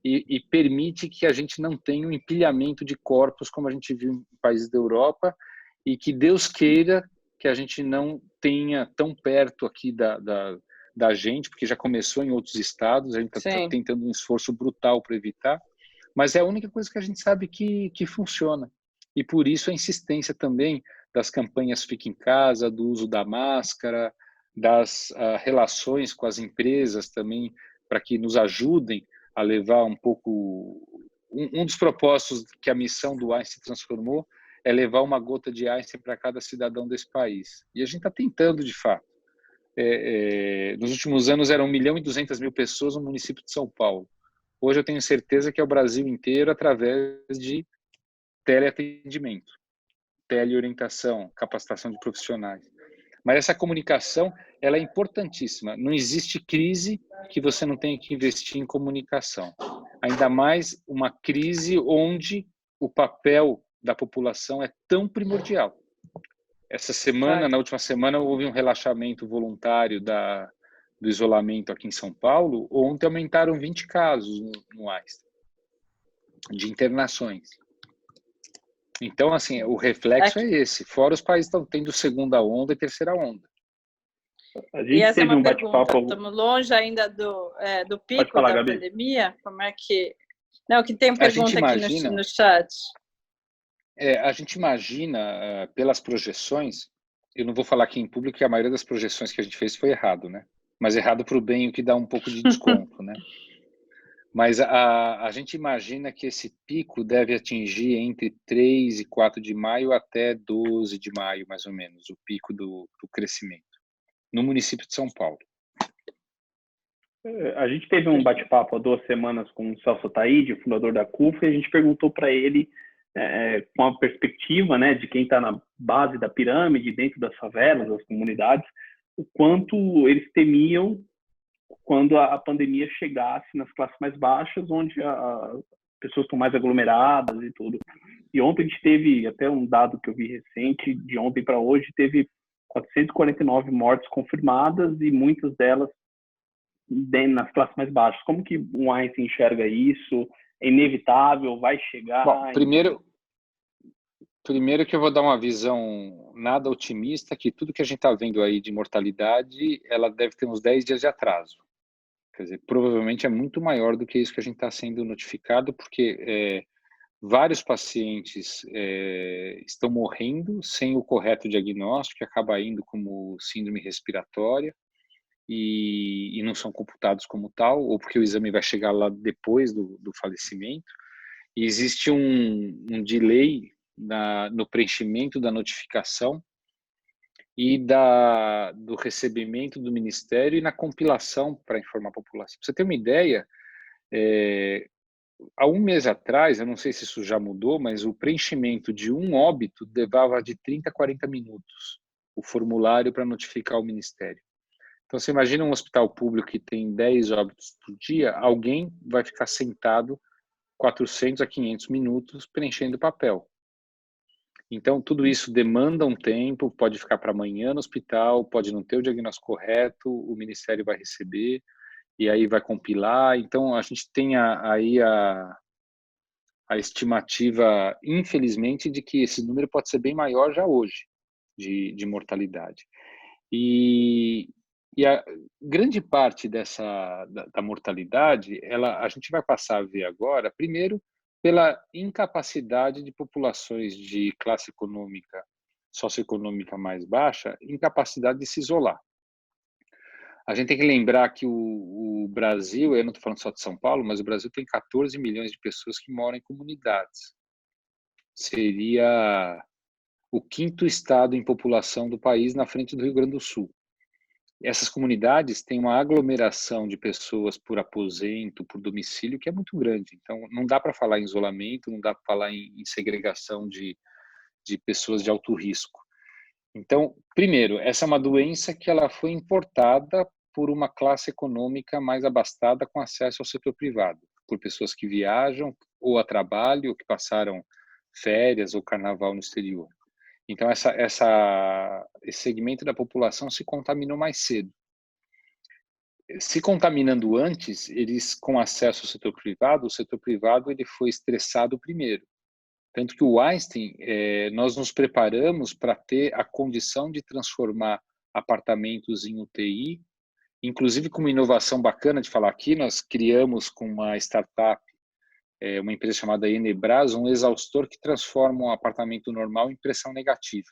e permite que a gente não tenha um empilhamento de corpos como a gente viu em países da Europa e que Deus queira que a gente não tenha tão perto aqui da gente, porque já começou em outros estados, a gente está tentando um esforço brutal para evitar, mas é a única coisa que a gente sabe que funciona. E por isso a insistência também das campanhas Fica em Casa, do uso da máscara, das relações com as empresas também, para que nos ajudem a levar um pouco... Um dos propósitos que a missão do Einstein transformou é levar uma gota de Einstein para cada cidadão desse país. E a gente está tentando, de fato. Nos últimos anos eram 1.200.000 pessoas no município de São Paulo. Hoje eu tenho certeza que é o Brasil inteiro através de teleatendimento, teleorientação, capacitação de profissionais. Mas essa comunicação, ela é importantíssima. Não existe crise que você não tenha que investir em comunicação. Ainda mais uma crise onde o papel da população é tão primordial. Essa semana, na última semana, houve um relaxamento voluntário do isolamento aqui em São Paulo. Ontem aumentaram 20 casos no Einstein, de internações. Então, assim, o reflexo é esse. Fora os países estão tendo segunda onda e terceira onda. A gente E essa é teve uma um pergunta, bate-papo. estamos longe ainda do pico falar, da Gabi. pandemia? Como é que... Não, que tem pergunta aqui no chat. A gente imagina, pelas projeções, eu não vou falar aqui em público que a maioria das projeções que a gente fez foi errado, né? Mas errado para o bem, o que dá um pouco de desconto, né? Mas a gente imagina que esse pico deve atingir entre 3 e 4 de maio até 12 de maio, mais ou menos, o pico do crescimento, no município de São Paulo. A gente teve um bate-papo há 2 semanas com o Celso Taide, fundador da CUF, e a gente perguntou para ele, com a perspectiva, né, de quem está na base da pirâmide, dentro das favelas, das comunidades, o quanto eles temiam quando a pandemia chegasse nas classes mais baixas, onde as pessoas estão mais aglomeradas e tudo. E ontem a gente teve, até um dado que eu vi recente, de ontem para hoje, teve 449 mortes confirmadas e muitas delas nas classes mais baixas. Como que o Einstein enxerga isso? É inevitável? Vai chegar? Bom, primeiro que eu vou dar uma visão nada otimista, que tudo que a gente está vendo aí de mortalidade, ela deve ter uns 10 dias de atraso. Quer dizer, provavelmente é muito maior do que isso que a gente está sendo notificado, porque vários pacientes estão morrendo sem o correto diagnóstico, que acaba indo como síndrome respiratória, e não são computados como tal, ou porque o exame vai chegar lá depois do falecimento. E existe um delay no preenchimento da notificação e do recebimento do Ministério e na compilação para informar a população. Pra você ter uma ideia, há um mês atrás, eu não sei se isso já mudou, mas o preenchimento de um óbito levava de 30 a 40 minutos, o formulário para notificar o Ministério. Então, você imagina um hospital público que tem 10 óbitos por dia, alguém vai ficar sentado 400 a 500 minutos preenchendo papel. Então, tudo isso demanda um tempo, pode ficar para amanhã no hospital, pode não ter o diagnóstico correto, o Ministério vai receber, e aí vai compilar. Então, a gente tem aí a estimativa, infelizmente, de que esse número pode ser bem maior já hoje, de mortalidade. E a grande parte da mortalidade, a gente vai passar a ver agora, primeiro, pela incapacidade de populações de classe econômica, socioeconômica mais baixa, incapacidade de se isolar. A gente tem que lembrar que o Brasil, eu não estou falando só de São Paulo, mas o Brasil tem 14 milhões de pessoas que moram em comunidades. Seria o 5º estado em população do país, na frente do Rio Grande do Sul. Essas comunidades têm uma aglomeração de pessoas por aposento, por domicílio, que é muito grande. Então, não dá para falar em isolamento, não dá para falar em segregação de pessoas de alto risco. Então, primeiro, essa é uma doença que ela foi importada por uma classe econômica mais abastada com acesso ao setor privado, por pessoas que viajam ou a trabalho, ou que passaram férias ou carnaval no exterior. Então, esse segmento da população se contaminou mais cedo. Se contaminando antes, eles com acesso ao setor privado, o setor privado ele foi estressado primeiro. Tanto que o Einstein, nós nos preparamos para ter a condição de transformar apartamentos em UTI, inclusive com uma inovação bacana de falar aqui, nós criamos com uma startup, uma empresa chamada Enebras, um exaustor que transforma um apartamento normal em pressão negativa,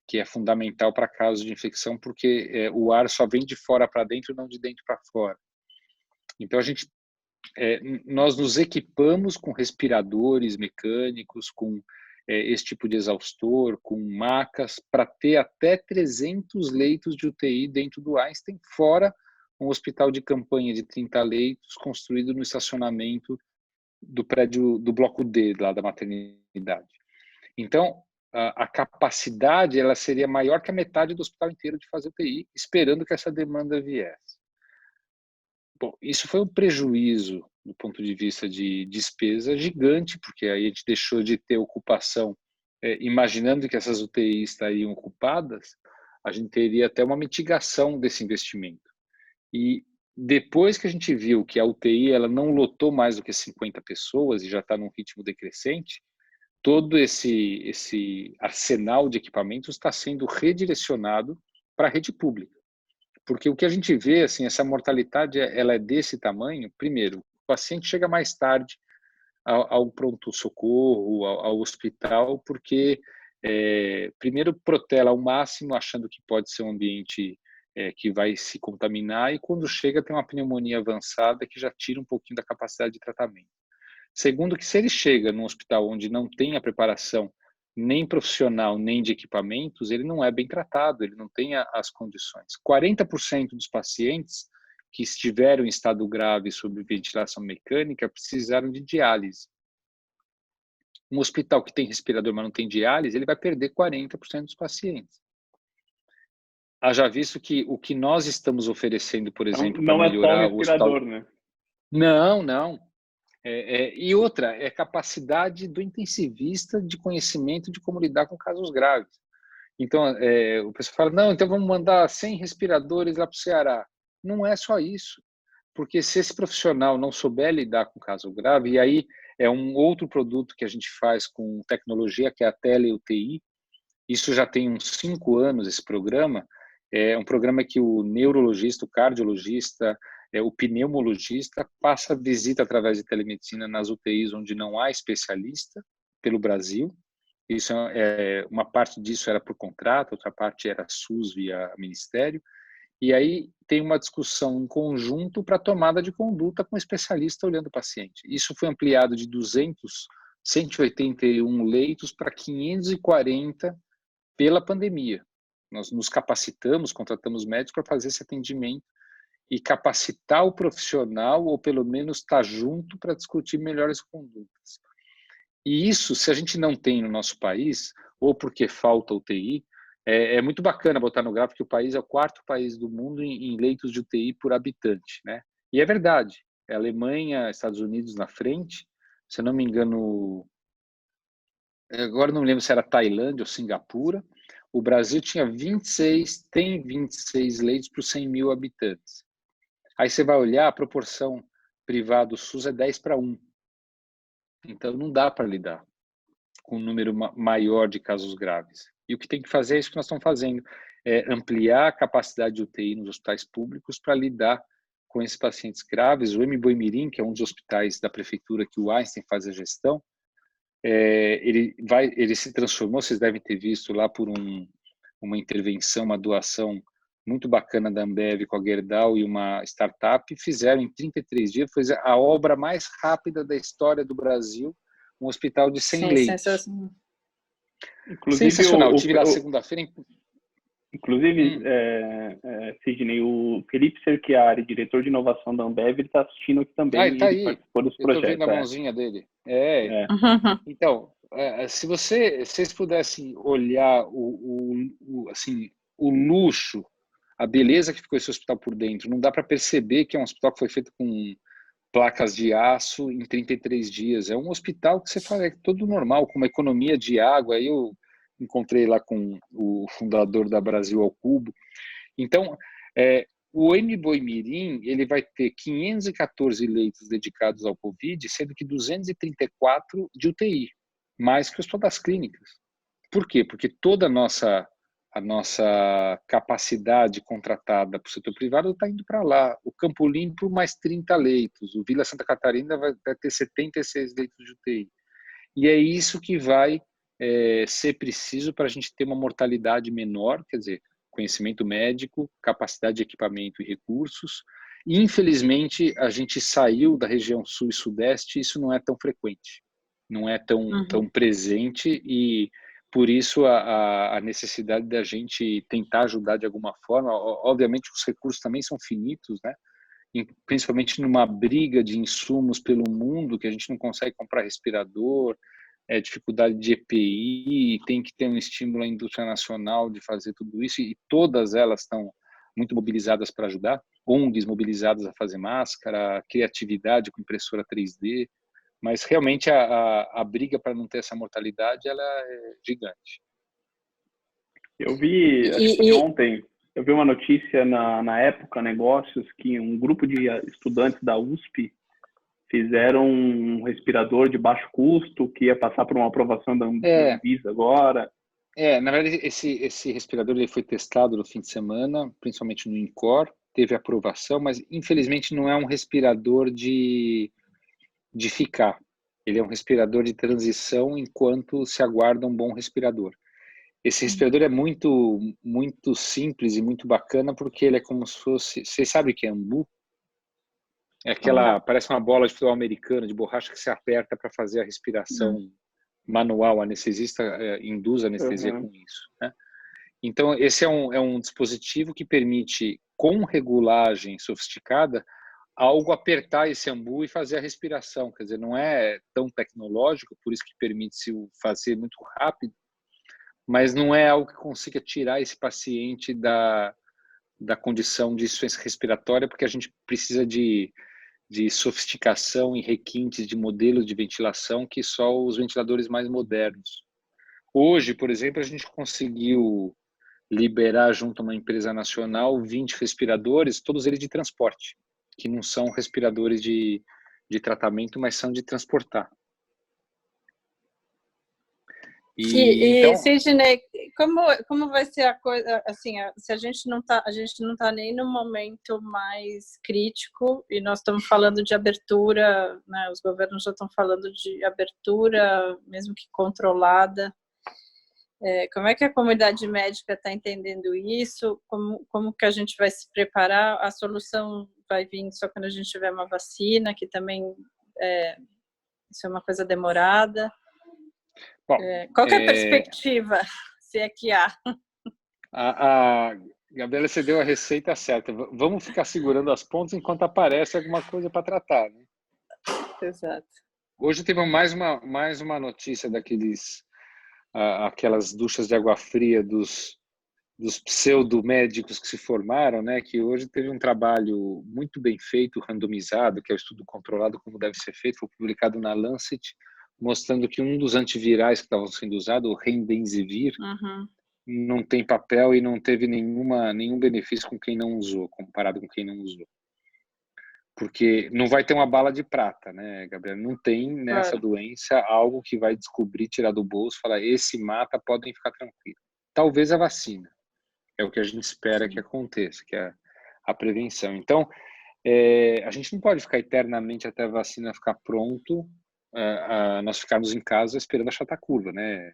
que é fundamental para casos de infecção, porque o ar só vem de fora para dentro, não de dentro para fora. Então, nós nos equipamos com respiradores mecânicos, com esse tipo de exaustor, com macas, para ter até 300 leitos de UTI dentro do Einstein, fora um hospital de campanha de 30 leitos construído no estacionamento do prédio do bloco D, lá da maternidade. Então, a capacidade ela seria maior que a metade do hospital inteiro de fazer UTI, esperando que essa demanda viesse. Bom, isso foi um prejuízo do ponto de vista de despesa gigante, porque aí a gente deixou de ter ocupação, imaginando que essas UTIs estariam ocupadas, a gente teria até uma mitigação desse investimento. E depois que a gente viu que a UTI ela não lotou mais do que 50 pessoas e já está num ritmo decrescente, todo esse arsenal de equipamentos está sendo redirecionado para a rede pública. Porque o que a gente vê, assim, essa mortalidade ela é desse tamanho. Primeiro, o paciente chega mais tarde ao pronto-socorro, ao hospital, porque, primeiro, protela ao máximo, achando que pode ser um ambiente que vai se contaminar, e quando chega tem uma pneumonia avançada que já tira um pouquinho da capacidade de tratamento. Segundo, que se ele chega num hospital onde não tem a preparação nem profissional, nem de equipamentos, ele não é bem tratado, ele não tem as condições. 40% dos pacientes que estiveram em estado grave sob ventilação mecânica precisaram de diálise. Um hospital que tem respirador, mas não tem diálise, ele vai perder 40% dos pacientes. Haja visto que o que nós estamos oferecendo, por exemplo, para melhorar o hospital... Né? Não. E outra, é capacidade do intensivista de conhecimento de como lidar com casos graves. Então, o pessoal fala, não, então vamos mandar 100 respiradores lá para o Ceará. Não é só isso, porque se esse profissional não souber lidar com caso grave, e aí é um outro produto que a gente faz com tecnologia, que é a tele-UTI, isso já tem uns 5 anos, esse programa, é um programa que o neurologista, o cardiologista, o pneumologista passa visita através de telemedicina nas UTIs onde não há especialista pelo Brasil. Isso uma parte disso era por contrato, outra parte era SUS via Ministério. E aí tem uma discussão em conjunto para tomada de conduta com o especialista olhando o paciente. Isso foi ampliado de 181 leitos para 540 pela pandemia. Nós nos capacitamos, contratamos médicos para fazer esse atendimento e capacitar o profissional, ou pelo menos estar junto para discutir melhores condutas. E isso, se a gente não tem no nosso país, ou porque falta UTI, é muito bacana botar no gráfico que o país é o 4º país do mundo em leitos de UTI por habitante, né? E é verdade, é Alemanha, Estados Unidos na frente, se eu não me engano, agora não me lembro se era Tailândia ou Singapura, o Brasil tem 26 leitos por 100 mil habitantes. Aí você vai olhar, a proporção privado-SUS é 10:1. Então, não dá para lidar com um número maior de casos graves. E o que tem que fazer é isso que nós estamos fazendo, é ampliar a capacidade de UTI nos hospitais públicos para lidar com esses pacientes graves. O Mboimirim, que é um dos hospitais da prefeitura que o Einstein faz a gestão, ele se transformou, vocês devem ter visto lá por uma intervenção, uma doação muito bacana da Ambev com a Gerdau e uma startup, fizeram em 33 dias, foi a obra mais rápida da história do Brasil, um hospital de 100 leitos. Sensacional. Tive lá segunda-feira. Inclusive, Sidney, o Felipe Cerchiari, diretor de inovação da Ambev, ele está assistindo aqui também. Ele está aí. Participou desse projeto. Eu estou vendo a mãozinha dele. Então, se vocês pudessem olhar assim, o luxo, a beleza que ficou esse hospital por dentro, não dá para perceber que é um hospital que foi feito com placas de aço em 33 dias. É um hospital que você fala, é todo normal, com uma economia de água. Aí eu encontrei lá com o fundador da Brasil ao Cubo. Então, o Mboimirim, ele vai ter 514 leitos dedicados ao Covid, sendo que 234 de UTI, mais que o Hospital das Clínicas. Por quê? Porque toda a nossa capacidade contratada para o setor privado está indo para lá. O Campo Limpo, mais 30 leitos. O Vila Santa Catarina vai ter 76 leitos de UTI. E é isso que vai ser preciso para a gente ter uma mortalidade menor, quer dizer, conhecimento médico, capacidade de equipamento e recursos. E, infelizmente, a gente saiu da região sul e sudeste, e isso não é tão frequente, não é tão presente, e por isso a necessidade da gente tentar ajudar de alguma forma. Obviamente os recursos também são finitos, né? Principalmente numa briga de insumos pelo mundo, que a gente não consegue comprar respirador, dificuldade de EPI, tem que ter um estímulo à indústria nacional de fazer tudo isso, e todas elas estão muito mobilizadas para ajudar, ONGs mobilizadas a fazer máscara, criatividade com impressora 3D, mas realmente a briga para não ter essa mortalidade, ela é gigante. Eu vi, acho que foi ontem, eu vi uma notícia na época Negócios que um grupo de estudantes da USP fizeram um respirador de baixo custo que ia passar por uma aprovação da Anvisa agora. Na verdade, esse respirador ele foi testado no fim de semana, principalmente no INCOR, teve aprovação, mas infelizmente não é um respirador de ficar. Ele é um respirador de transição enquanto se aguarda um bom respirador. Esse respirador é muito, muito simples e muito bacana porque ele é como se fosse... Vocês sabem o que é AMBU? É aquela, parece uma bola de futebol americano, de borracha que se aperta para fazer a respiração manual. O anestesista induz a anestesia com isso, né? Então, esse é um dispositivo que permite, com regulagem sofisticada, algo apertar esse AMBU e fazer a respiração. Quer dizer, não é tão tecnológico, por isso que permite-se fazer muito rápido, mas não é algo que consiga tirar esse paciente da condição de insuficiência respiratória, porque a gente precisa de sofisticação e requintes de modelos de ventilação que só os ventiladores mais modernos. Hoje, por exemplo, a gente conseguiu liberar junto a uma empresa nacional 20 respiradores, todos eles de transporte, que não são respiradores de tratamento, mas são de transportar. Então, Sidney, como vai ser a coisa, assim, se a gente não tá nem no momento mais crítico e nós estamos falando de abertura, né, os governos já estão falando de abertura, mesmo que controlada, como é que a comunidade médica está entendendo isso? Como que a gente vai se preparar? A solução vai vir só quando a gente tiver uma vacina, que também isso é uma coisa demorada. Bom, qual que é a perspectiva, se é que há? A Gabriela, você deu a receita certa. Vamos ficar segurando as pontas enquanto aparece alguma coisa para tratar, né? Exato. Hoje teve mais uma notícia aquelas duchas de água fria dos pseudo-médicos que se formaram, né? Que hoje teve um trabalho muito bem feito, randomizado, que é o estudo controlado como deve ser feito, foi publicado na Lancet, mostrando que um dos antivirais que estavam sendo usados, o Remdesivir, não tem papel e não teve nenhum benefício com quem não usou, comparado com quem não usou. Porque não vai ter uma bala de prata, né, Gabriela? Não tem nessa doença algo que vai descobrir, tirar do bolso, falar, esse mata, podem ficar tranquilos. Talvez a vacina. É o que a gente espera que aconteça, que é a prevenção. Então, a gente não pode ficar eternamente até a vacina ficar pronto, nós ficarmos em casa esperando achatar a curva, né?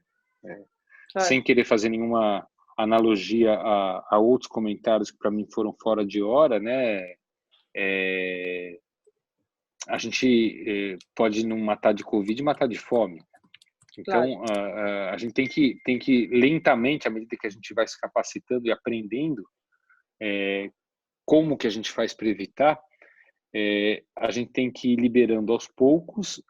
Sem querer fazer nenhuma analogia a outros comentários que para mim foram fora de hora, né? A gente pode não matar de Covid, matar de fome. Então, a gente tem que lentamente, à medida que a gente vai se capacitando e aprendendo como que a gente faz para evitar, a gente tem que ir liberando aos poucos.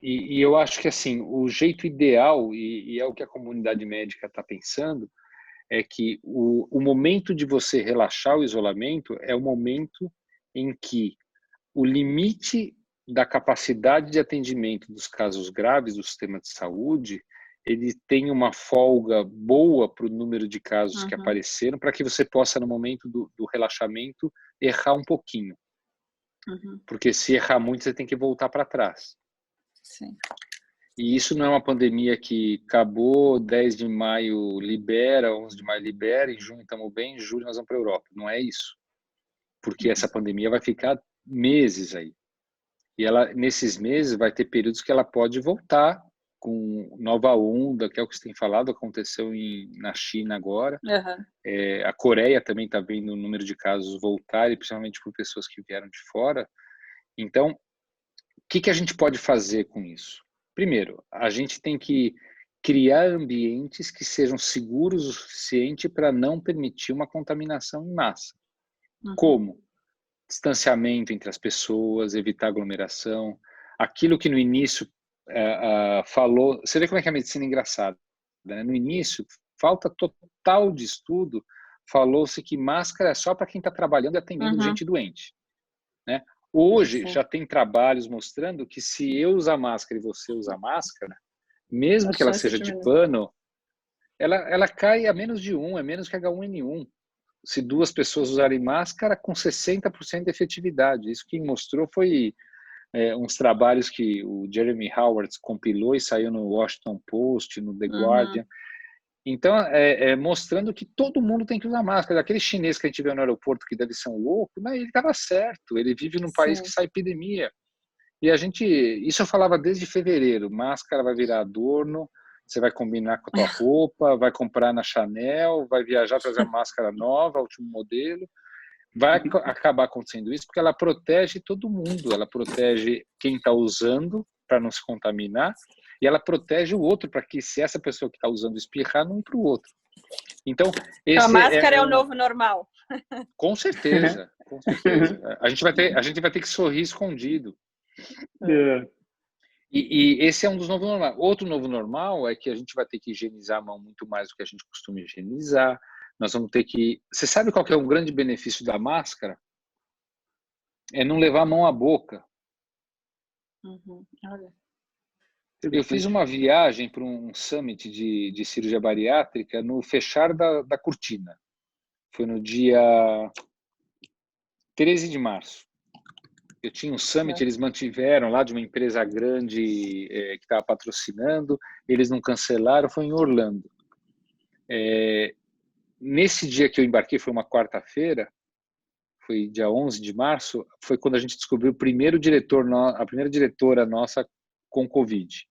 E eu acho que assim, o jeito ideal, e é o que a comunidade médica está pensando, é que o momento de você relaxar o isolamento é o momento em que o limite da capacidade de atendimento dos casos graves do sistema de saúde, ele tem uma folga boa para o número de casos que apareceram, para que você possa, no momento do relaxamento, errar um pouquinho. Porque se errar muito, você tem que voltar para trás. Sim. E isso não é uma pandemia que acabou, 10 de maio libera, 11 de maio libera, em junho estamos bem, em julho nós vamos para a Europa. Não é isso. Porque essa pandemia vai ficar meses aí. E ela, nesses meses, vai ter períodos que ela pode voltar com nova onda, que é o que você tem falado, aconteceu na China agora. A Coreia também está vendo o número de casos voltar, e principalmente por pessoas que vieram de fora. Então, o que a gente pode fazer com isso? Primeiro, a gente tem que criar ambientes que sejam seguros o suficiente para não permitir uma contaminação em massa. Como? Distanciamento entre as pessoas, evitar aglomeração. Aquilo que no início falou... Você vê como é que a medicina é engraçada, né? No início, falta total de estudo, falou-se que máscara é só para quem está trabalhando e atendendo gente doente, né? Hoje já tem trabalhos mostrando que se eu usar máscara e você usar máscara, mesmo que ela seja de pano, ela cai a menos de 1, é menos que H1N1. Se 2 pessoas usarem máscara, com 60% de efetividade. Isso que mostrou foi uns trabalhos que o Jeremy Howard compilou e saiu no Washington Post, no The Guardian. Então, mostrando que todo mundo tem que usar máscara. Aquele chinês que a gente viu no aeroporto, que deve ser um louco, mas ele estava certo. Ele vive num país que sai epidemia. E isso eu falava desde fevereiro. Máscara vai virar adorno, você vai combinar com a tua roupa, vai comprar na Chanel, vai viajar, trazer uma máscara nova, último modelo. Vai acabar acontecendo isso porque ela protege todo mundo. Ela protege quem está usando para não se contaminar e ela protege o outro para que, se essa pessoa que está usando espirrar, não ir para o outro. Então, a máscara é o novo normal. Com certeza, com certeza. A gente vai ter que sorrir escondido. E esse é um dos novos normais. Outro novo normal é que a gente vai ter que higienizar a mão muito mais do que a gente costuma higienizar. Nós vamos ter que... Você sabe qual que é um grande benefício da máscara? É não levar a mão à boca. Olha. Eu fiz uma viagem para um summit de cirurgia bariátrica no fechar da cortina. Foi no dia 13 de março. Eu tinha um summit, eles mantiveram lá de uma empresa grande que estava patrocinando, eles não cancelaram, foi em Orlando. Nesse dia que eu embarquei, foi uma quarta-feira, foi dia 11 de março, foi quando a gente descobriu a primeira diretora nossa com Covid.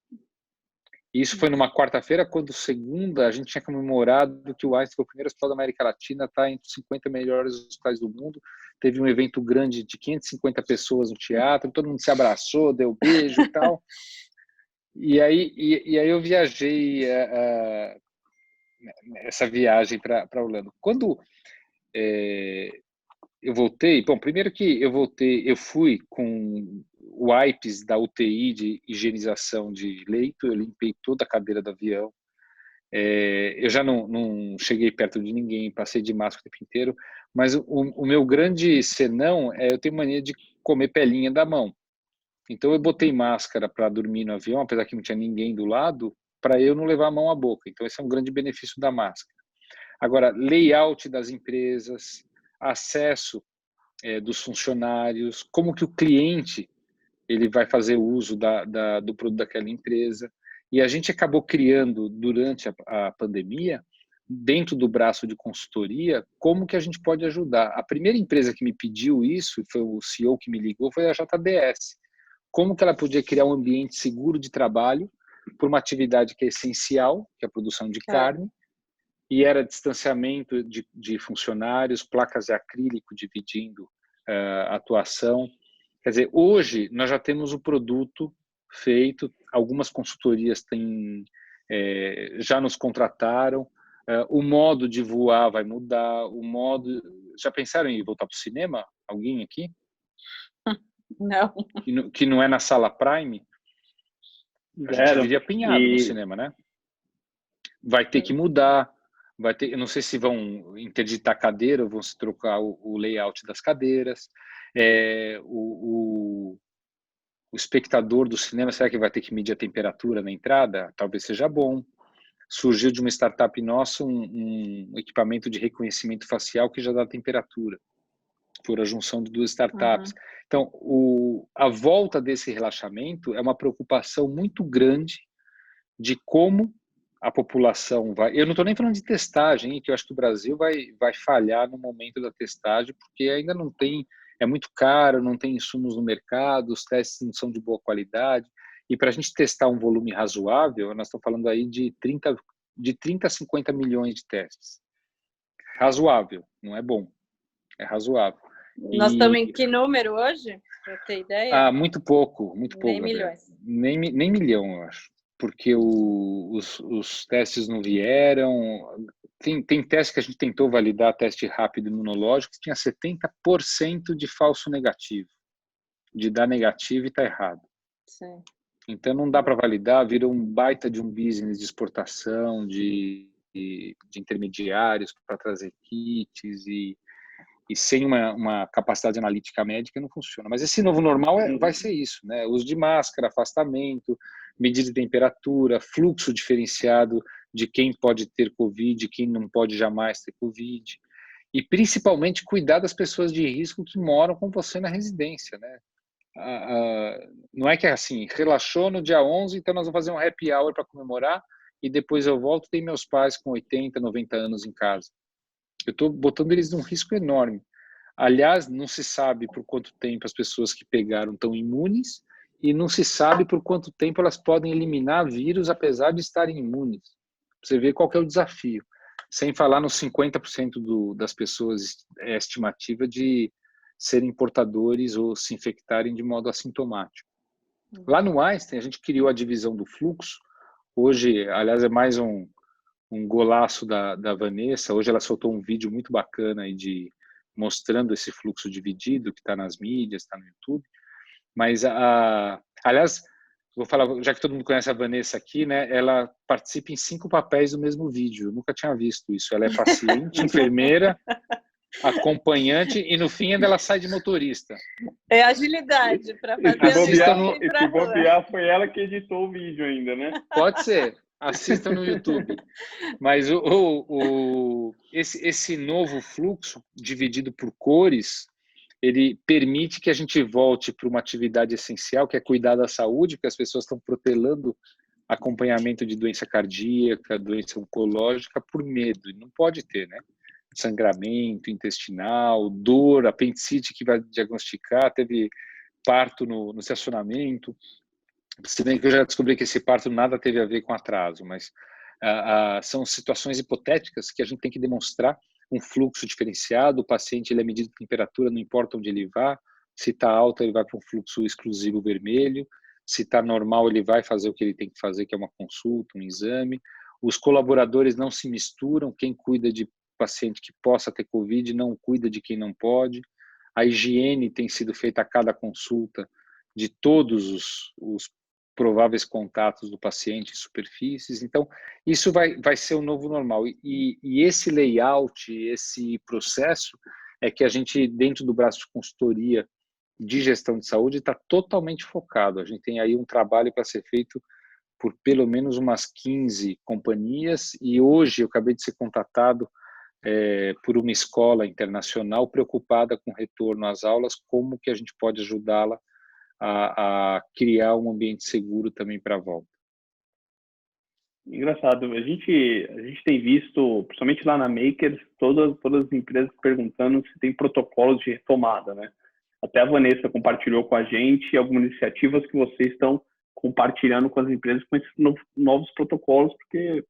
Isso foi numa quarta-feira, quando segunda a gente tinha comemorado que o Einstein foi o primeiro hospital da América Latina, está entre os 50 melhores hospitais do mundo. Teve um evento grande de 550 pessoas no teatro, todo mundo se abraçou, deu beijo e tal. E aí eu viajei essa viagem para Orlando. Quando eu voltei, bom, primeiro que eu fui com wipes da UTI de higienização de leito, eu limpei toda a cadeira do avião. Eu já não cheguei perto de ninguém, passei de máscara o tempo inteiro, mas o meu grande senão é eu tenho mania de comer pelinha da mão. Então eu botei máscara para dormir no avião, apesar que não tinha ninguém do lado, para eu não levar a mão à boca. Então esse é um grande benefício da máscara. Agora, layout das empresas, acesso dos funcionários, como que o cliente ele vai fazer uso do produto daquela empresa. E a gente acabou criando, durante a pandemia, dentro do braço de consultoria, como que a gente pode ajudar. A primeira empresa que me pediu isso, foi o CEO que me ligou, foi a JBS. Como que ela podia criar um ambiente seguro de trabalho por uma atividade que é essencial, que é a produção de carne, e era distanciamento de funcionários, placas de acrílico dividindo a atuação. Quer dizer, hoje nós já temos o produto feito, algumas consultorias já nos contrataram, o modo de voar vai mudar, Já pensaram em voltar para o cinema? Alguém aqui? Não. Que não é na sala Prime? A gente viria apinhado no cinema, né? Vai ter que mudar. Eu não sei se vão interditar cadeira ou vão se trocar o layout das cadeiras. O espectador do cinema, será que vai ter que medir a temperatura na entrada? Talvez seja bom. Surgiu de uma startup nossa um equipamento de reconhecimento facial que já dá temperatura, por a junção de 2 startups. Então, a volta desse relaxamento é uma preocupação muito grande de como a população vai... Eu não estou nem falando de testagem, que eu acho que o Brasil vai falhar no momento da testagem, porque ainda não tem... É muito caro, não tem insumos no mercado, os testes não são de boa qualidade. E para a gente testar um volume razoável, nós estamos falando aí de 30 a 50 milhões de testes. Razoável, não é bom. É razoável. Nós estamos em que número hoje? Para ter ideia? Muito pouco, muito pouco. Nem milhões. Nem milhão, eu acho. porque os testes não vieram. Tem teste que a gente tentou validar, teste rápido imunológico, que tinha 70% de falso negativo, de dar negativo e tá errado. Sim. Então não dá para validar, vira um baita de um business de exportação, de intermediários para trazer kits e sem uma capacidade analítica médica não funciona. Mas esse novo normal vai ser isso, né? Uso de máscara, afastamento, medida de temperatura, fluxo diferenciado de quem pode ter Covid, quem não pode jamais ter Covid. E principalmente cuidar das pessoas de risco que moram com você na residência, né? Não é que é assim, relaxou no dia 11, então nós vamos fazer um happy hour para comemorar e depois eu volto e tem meus pais com 80, 90 anos em casa. Eu estou botando eles num risco enorme. Aliás, não se sabe por quanto tempo as pessoas que pegaram estão imunes e não se sabe por quanto tempo elas podem eliminar vírus apesar de estarem imunes. Você vê qual que é o desafio. Sem falar nos 50% das pessoas estimativa de serem portadores ou se infectarem de modo assintomático. Lá no Einstein, a gente criou a divisão do fluxo. Hoje, aliás, é mais um golaço da Vanessa. Hoje ela soltou um vídeo muito bacana aí mostrando esse fluxo dividido que está nas mídias, está no YouTube. Mas, aliás, vou falar, já que todo mundo conhece a Vanessa aqui, né? Ela participa em 5 papéis do mesmo vídeo. Eu nunca tinha visto isso. Ela é paciente, enfermeira, acompanhante e no fim ainda ela sai de motorista. É agilidade para fazer e se bobear, foi ela que editou o vídeo ainda, né? Pode ser. Assistam no YouTube. Mas esse novo fluxo, dividido por cores, ele permite que a gente volte para uma atividade essencial, que é cuidar da saúde, porque as pessoas estão protelando acompanhamento de doença cardíaca, doença oncológica, por medo. E não pode ter, né? Sangramento intestinal, dor, apendicite que vai diagnosticar, teve parto no estacionamento. Se bem que eu já descobri que esse parto nada teve a ver com atraso, mas são situações hipotéticas que a gente tem que demonstrar um fluxo diferenciado. O paciente ele é medido por temperatura, não importa onde ele vá. Se está alta, ele vai para um fluxo exclusivo vermelho. Se está normal, ele vai fazer o que ele tem que fazer, que é uma consulta, um exame. Os colaboradores não se misturam. Quem cuida de paciente que possa ter Covid não cuida de quem não pode. A higiene tem sido feita a cada consulta de todos os prováveis contatos do paciente em superfícies. Então, isso vai ser o novo normal. E esse layout, esse processo, é que a gente, dentro do braço de consultoria de gestão de saúde, está totalmente focado. A gente tem aí um trabalho para ser feito por pelo menos umas 15 companhias, e hoje eu acabei de ser contatado por uma escola internacional preocupada com o retorno às aulas, como que a gente pode ajudá-la a criar um ambiente seguro também para a volta. Engraçado, a gente tem visto, principalmente lá na Makers, todas as empresas perguntando se tem protocolos de retomada, né? Até a Vanessa compartilhou com a gente algumas iniciativas que vocês estão compartilhando com as empresas com esses novos protocolos, porque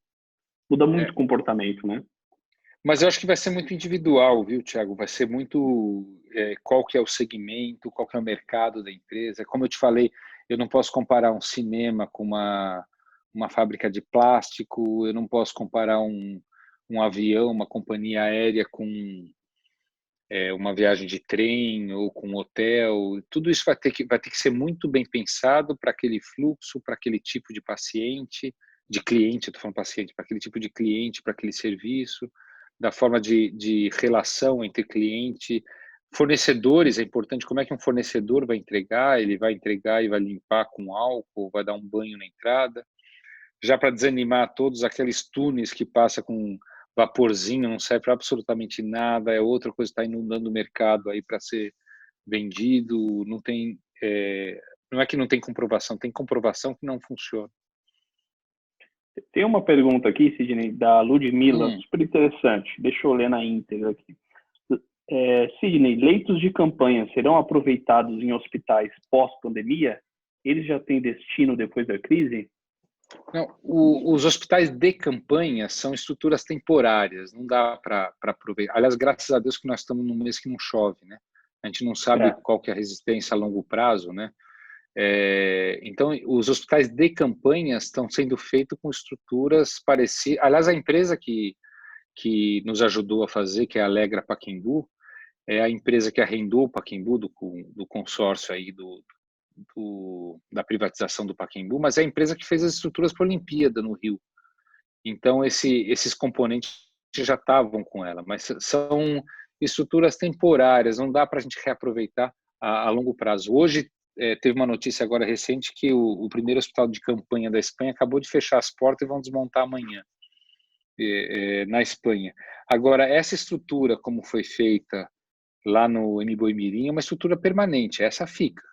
muda muito o comportamento, né? Mas eu acho que vai ser muito individual, viu, Thiago? Vai ser muito qual que é o segmento, qual que é o mercado da empresa. Como eu te falei, eu não posso comparar um cinema com uma fábrica de plástico, eu não posso comparar um avião, uma companhia aérea com uma viagem de trem ou com um hotel. Tudo isso vai ter que ser muito bem pensado para aquele fluxo, para aquele tipo de paciente, de cliente, eu estou falando paciente, para aquele tipo de cliente, para aquele serviço, da forma de relação entre cliente, fornecedores. É importante como é que um fornecedor vai entregar, ele vai entregar e vai limpar com álcool, vai dar um banho na entrada. Já para desanimar todos aqueles túneis que passa com vaporzinho, não serve para absolutamente nada, é outra coisa que está inundando o mercado aí para ser vendido, não tem, não é que não tem comprovação, tem comprovação que não funciona. Tem uma pergunta aqui, Sidney, da Ludmila, super interessante. Deixa eu ler na íntegra aqui. Sidney, leitos de campanha serão aproveitados em hospitais pós-pandemia? Eles já têm destino depois da crise? Não, os hospitais de campanha são estruturas temporárias, não dá para aproveitar. Aliás, graças a Deus que nós estamos num mês que não chove, né? A gente não sabe qual que é a resistência a longo prazo, né? Então, os hospitais de campanha estão sendo feitos com estruturas parecidas. Aliás, a empresa que nos ajudou a fazer, que é a Alegra Pacaembu, é a empresa que arrendou o Pacaembu do consórcio aí da privatização do Pacaembu, mas é a empresa que fez as estruturas para a Olimpíada no Rio. Então, esses componentes já estavam com ela, mas são estruturas temporárias, não dá para a gente reaproveitar a longo prazo. Hoje, teve uma notícia agora recente que o primeiro hospital de campanha da Espanha acabou de fechar as portas e vão desmontar amanhã, na Espanha. Agora, essa estrutura, como foi feita lá no Mboimirim, é uma estrutura permanente, essa fica.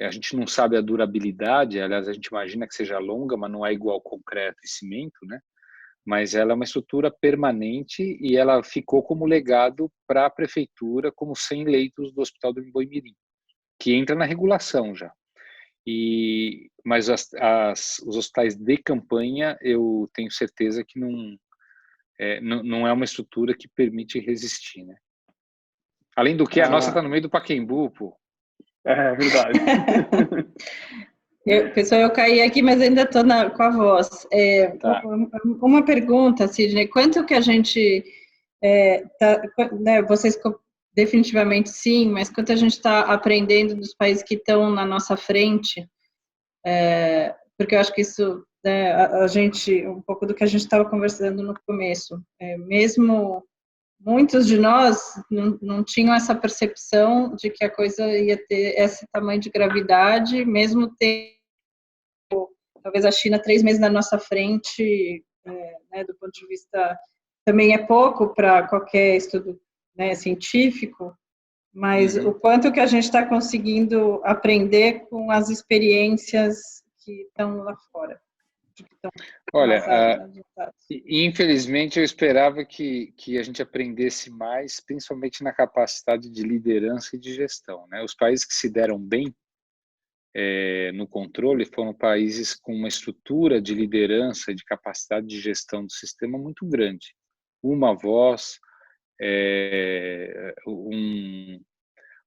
A gente não sabe a durabilidade, aliás, a gente imagina que seja longa, mas não é igual concreto e cimento, né? Mas ela é uma estrutura permanente e ela ficou como legado para a prefeitura, como 100 leitos do Hospital do Mboimirim, que entra na regulação já. Mas os hospitais de campanha, eu tenho certeza que não é uma estrutura que permite resistir, né? Além do que, a nossa está no meio do Pacaembu, pô. É verdade. Pessoal, eu caí aqui, mas ainda estou com a voz. Tá. Uma pergunta, Sidney, quanto que a gente né, vocês definitivamente sim, mas quanto a gente está aprendendo dos países que estão na nossa frente, porque eu acho que isso, né, a gente, um pouco do que a gente estava conversando no começo, mesmo muitos de nós não tinham essa percepção de que a coisa ia ter esse tamanho de gravidade, mesmo tendo talvez a China 3 meses na nossa frente, né, do ponto de vista, também é pouco para qualquer estudo, né, científico, mas o quanto que a gente está conseguindo aprender com as experiências que estão lá fora. Olha, infelizmente eu esperava que a gente aprendesse mais, principalmente na capacidade de liderança e de gestão, né? Os países que se deram bem no controle foram países com uma estrutura de liderança e de capacidade de gestão do sistema muito grande. Uma voz,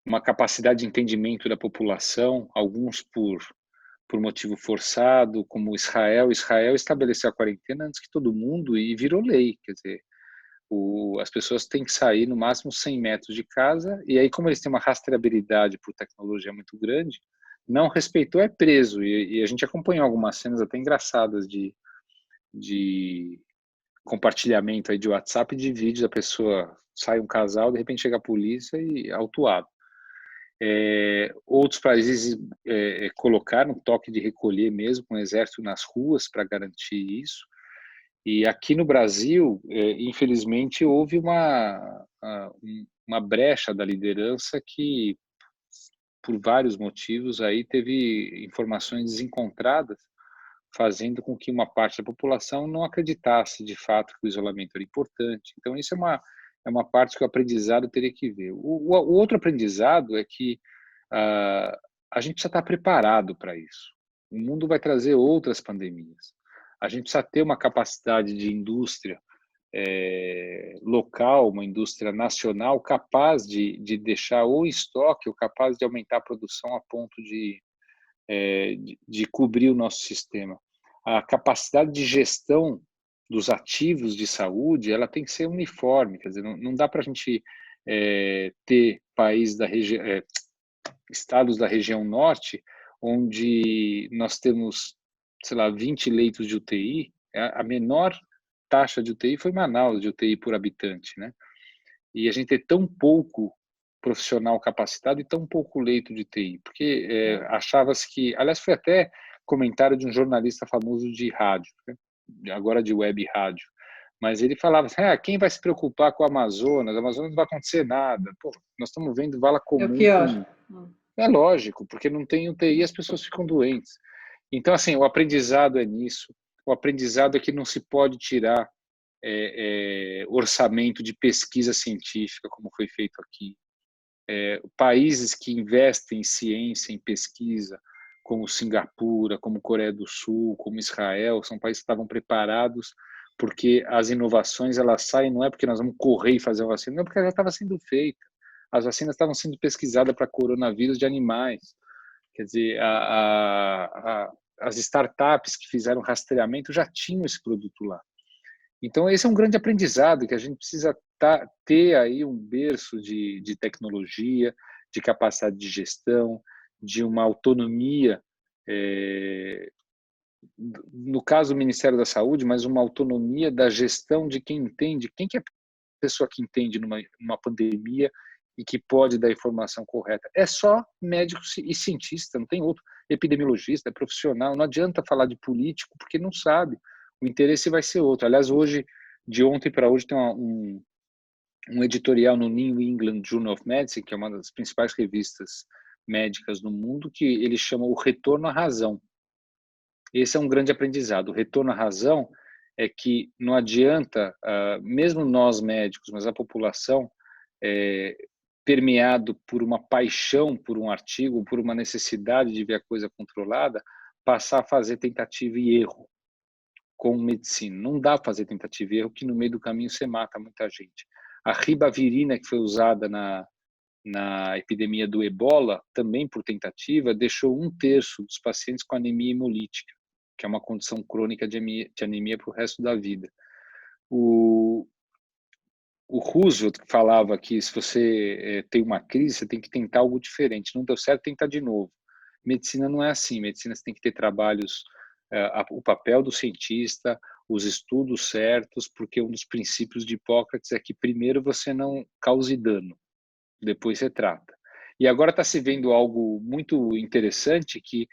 uma capacidade de entendimento da população, alguns por motivo forçado, como Israel. Israel estabeleceu a quarentena antes que todo mundo e virou lei, quer dizer, as pessoas têm que sair no máximo 100 metros de casa, e aí como eles têm uma rastreabilidade por tecnologia muito grande, não respeitou, é preso, e a gente acompanhou algumas cenas até engraçadas de compartilhamento aí de WhatsApp de vídeos, a pessoa sai um casal, de repente chega a polícia e autuado. Outros países colocaram toque de recolher mesmo, com o exército nas ruas para garantir isso. E aqui no Brasil, infelizmente, houve uma brecha da liderança que, por vários motivos, aí teve informações desencontradas, fazendo com que uma parte da população não acreditasse de fato que o isolamento era importante. Então, isso é uma parte que o aprendizado teria que ver. O outro aprendizado é que a gente já está preparado para isso. O mundo vai trazer outras pandemias. A gente precisa ter uma capacidade de indústria local, uma indústria nacional capaz de deixar ou em estoque ou capaz de aumentar a produção a ponto de cobrir o nosso sistema. A capacidade de gestão dos ativos de saúde, ela tem que ser uniforme, quer dizer, não dá para a gente ter estados da região norte, onde nós temos, sei lá, 20 leitos de UTI, a menor taxa de UTI foi Manaus, de UTI por habitante, né? E a gente tem tão pouco profissional capacitado e tão pouco leito de UTI, porque achava-se que, aliás, foi até comentário de um jornalista famoso de rádio, né? Agora de web rádio, mas ele falava assim, quem vai se preocupar com o Amazonas? O Amazonas não vai acontecer nada. Pô, nós estamos vendo vala comum. É o pior. É lógico, porque não tem UTI, as pessoas ficam doentes. Então, assim, o aprendizado é nisso. O aprendizado é que não se pode tirar orçamento de pesquisa científica, como foi feito aqui. Países que investem em ciência, em pesquisa, como Singapura, como Coreia do Sul, como Israel, são países que estavam preparados, porque as inovações elas saem, não é porque nós vamos correr e fazer a vacina, não é porque ela já estava sendo feita. As vacinas estavam sendo pesquisadas para coronavírus de animais. Quer dizer, as startups que fizeram rastreamento já tinham esse produto lá. Então, esse é um grande aprendizado, que a gente precisa ter aí um berço de tecnologia, de capacidade de gestão, de uma autonomia, no caso do Ministério da Saúde, mas uma autonomia da gestão de quem entende, quem que é a pessoa que entende numa pandemia e que pode dar a informação correta. É só médico e cientista, não tem outro. Epidemiologista, é profissional, não adianta falar de político, porque não sabe. O interesse vai ser outro. Aliás, hoje, de ontem para hoje, tem um editorial no New England Journal of Medicine, que é uma das principais revistas médicas no mundo, que ele chama o retorno à razão. Esse é um grande aprendizado. O retorno à razão é que não adianta, mesmo nós médicos, mas a população, permeado por uma paixão por um artigo, por uma necessidade de ver a coisa controlada, passar a fazer tentativa e erro com medicina. Não dá para fazer tentativa e erro, que no meio do caminho você mata muita gente. A ribavirina, que foi usada na epidemia do ebola, também por tentativa, deixou 1/3 dos pacientes com anemia hemolítica, que é uma condição crônica de anemia para o resto da vida. O Roosevelt falava que se você tem uma crise, você tem que tentar algo diferente. Não deu certo, tenta de novo. Medicina não é assim. Medicina você tem que ter trabalhos, o papel do cientista, os estudos certos, porque um dos princípios de Hipócrates é que primeiro você não cause dano, depois você trata. E agora está se vendo algo muito interessante, que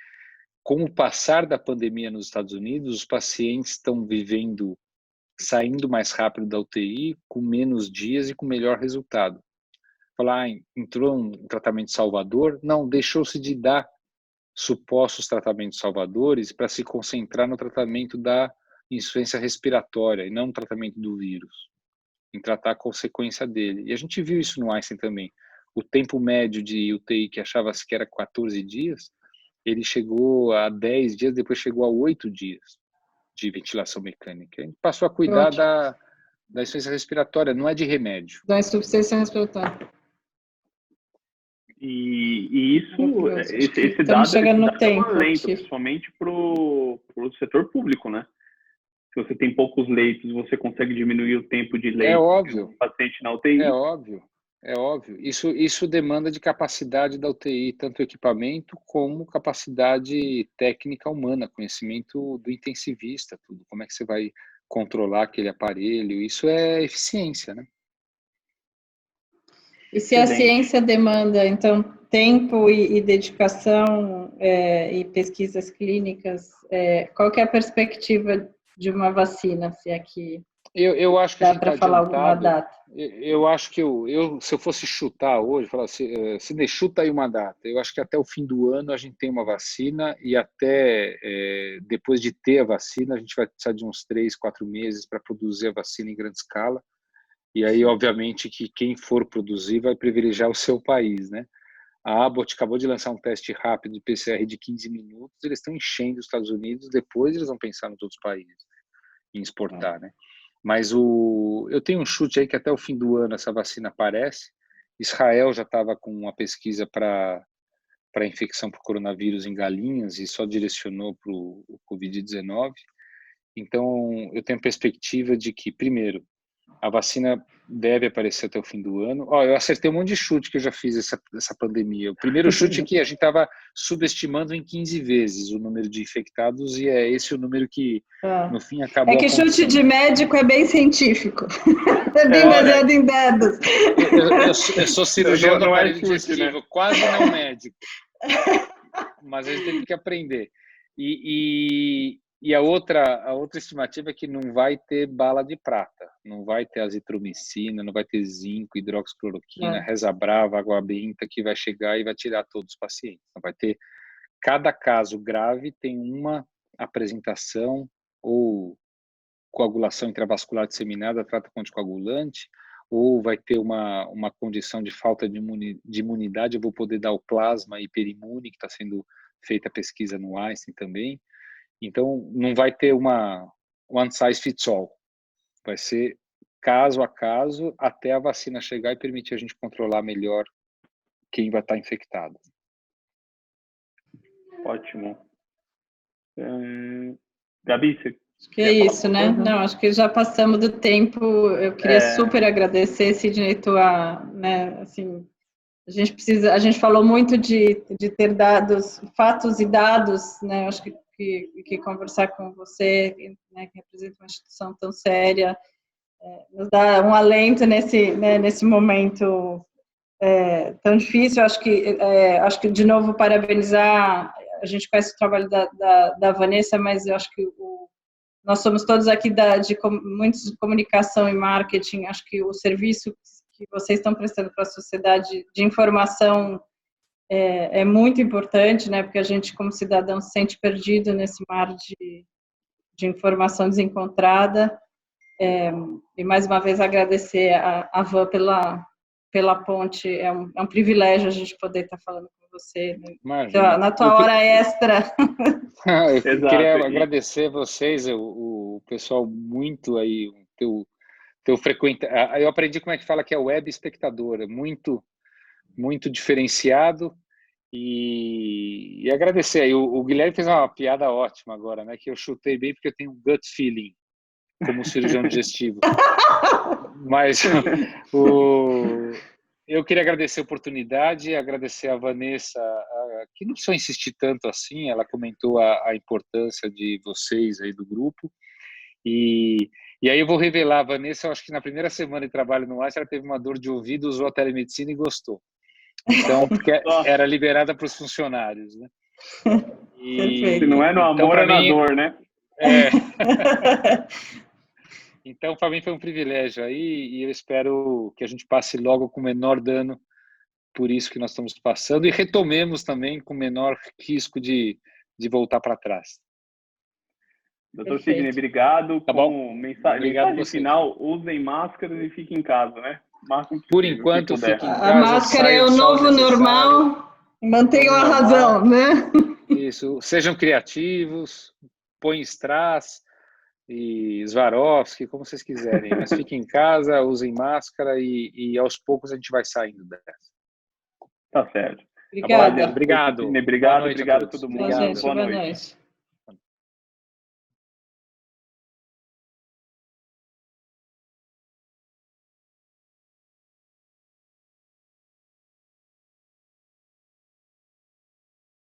com o passar da pandemia nos Estados Unidos, os pacientes estão saindo mais rápido da UTI, com menos dias e com melhor resultado. Falar, entrou um tratamento salvador? Não, deixou-se de dar supostos tratamentos salvadores para se concentrar no tratamento da insuficiência respiratória e não no tratamento do vírus, em tratar a consequência dele. E a gente viu isso no Einstein também. O tempo médio de UTI, que achava-se que era 14 dias, ele chegou a 10 dias, depois chegou a 8 dias de ventilação mecânica. A gente passou a cuidar da insuficiência respiratória, não é de remédio. Da insuficiência respiratória. E esse dado é um alento, principalmente para o setor público, né? Se você tem poucos leitos, você consegue diminuir o tempo de leito de um paciente na UTI. É óbvio. Isso demanda de capacidade da UTI, tanto equipamento como capacidade técnica humana, conhecimento do intensivista, tudo. Como é que você vai controlar aquele aparelho? Isso é eficiência, né? E se a ciência demanda, então, tempo e dedicação e pesquisas clínicas, qual que é a perspectiva de uma vacina, se é que eu acho que dá para falar alguma data? Eu acho que se eu fosse chutar hoje, falar assim, se chuta aí uma data, eu acho que até o fim do ano a gente tem uma vacina e até depois de ter a vacina a gente vai precisar de uns 3, 4 meses para produzir a vacina em grande escala. E aí, obviamente, que quem for produzir vai privilegiar o seu país, né? A Abbott acabou de lançar um teste rápido de PCR de 15 minutos, eles estão enchendo os Estados Unidos, depois eles vão pensar nos outros países em exportar, né? Mas eu tenho um chute aí que até o fim do ano essa vacina aparece. Israel já estava com uma pesquisa para a infecção por coronavírus em galinhas e só direcionou para o Covid-19. Então, eu tenho perspectiva de que, primeiro, a vacina deve aparecer até o fim do ano. Eu acertei um monte de chute que eu já fiz essa pandemia. O primeiro chute é que a gente estava subestimando em 15 vezes o número de infectados e é esse o número que, no fim, acabou acontecendo. Chute de médico é bem científico. É bem baseado em dados. Eu sou cirurgião do aparelho digestivo, né? Quase não médico. Mas a gente teve que aprender. E a outra estimativa é que não vai ter bala de prata, não vai ter azitromicina, não vai ter zinco, hidroxicloroquina, reza brava, água benta, que vai chegar e vai tirar todos os pacientes. Não vai ter. Cada caso grave tem uma apresentação ou coagulação intravascular disseminada, trata com anticoagulante, ou vai ter uma condição de falta de imunidade, eu vou poder dar o plasma hiperimune, que está sendo feita a pesquisa no Einstein também. Então, não vai ter uma one size fits all. Vai ser caso a caso até a vacina chegar e permitir a gente controlar melhor quem vai estar infectado. Ótimo. Gabi, você Acho que é isso, né? Não, acho que já passamos do tempo. Eu queria super agradecer, Sidney, né, assim, a gente falou muito de ter dados, fatos e dados, né? Acho que conversar com você, né, que representa uma instituição tão séria, nos dá um alento nesse momento tão difícil. Acho que de novo parabenizar. A gente conhece o trabalho da Vanessa, mas eu acho que nós somos todos aqui muitos de comunicação e marketing. Acho que o serviço que vocês estão prestando para a sociedade de informação é muito importante, né? Porque a gente, como cidadão, se sente perdido nesse mar de informação desencontrada. E mais uma vez agradecer a Van pela ponte. É um privilégio a gente poder estar falando com você, né? Na tua hora extra. Eu queria agradecer a vocês, o pessoal, muito aí, teu frequente. Eu aprendi como é que fala que é web espectador, muito, muito diferenciado. E agradecer aí. O Guilherme fez uma piada ótima agora, né? Que eu chutei bem porque eu tenho um gut feeling como cirurgião digestivo. Mas eu queria agradecer a oportunidade, agradecer a Vanessa, que não precisou insistir tanto assim. Ela comentou a importância de vocês aí do grupo. E aí eu vou revelar, a Vanessa, eu acho que na primeira semana de trabalho no Einstein, ela teve uma dor de ouvido, usou a telemedicina e gostou. Então, porque era liberada para os funcionários, né? Se não é no amor, é na dor, né? Então, para mim foi um privilégio aí, e eu espero que a gente passe logo com o menor dano por isso que nós estamos passando, e retomemos também com o menor risco de voltar para trás. Doutor Sidney, obrigado. Tá bom? Mensagem final, usem máscaras e fiquem em casa, né? Por enquanto, fiquem em casa. A máscara é o novo normal, mantenham a razão, né? Isso, sejam criativos, põem strass e Swarovski, como vocês quiserem, mas fiquem em casa, usem máscara e aos poucos a gente vai saindo dessa. Tá certo. Obrigada. Obrigado. Obrigado a todo mundo. Boa noite.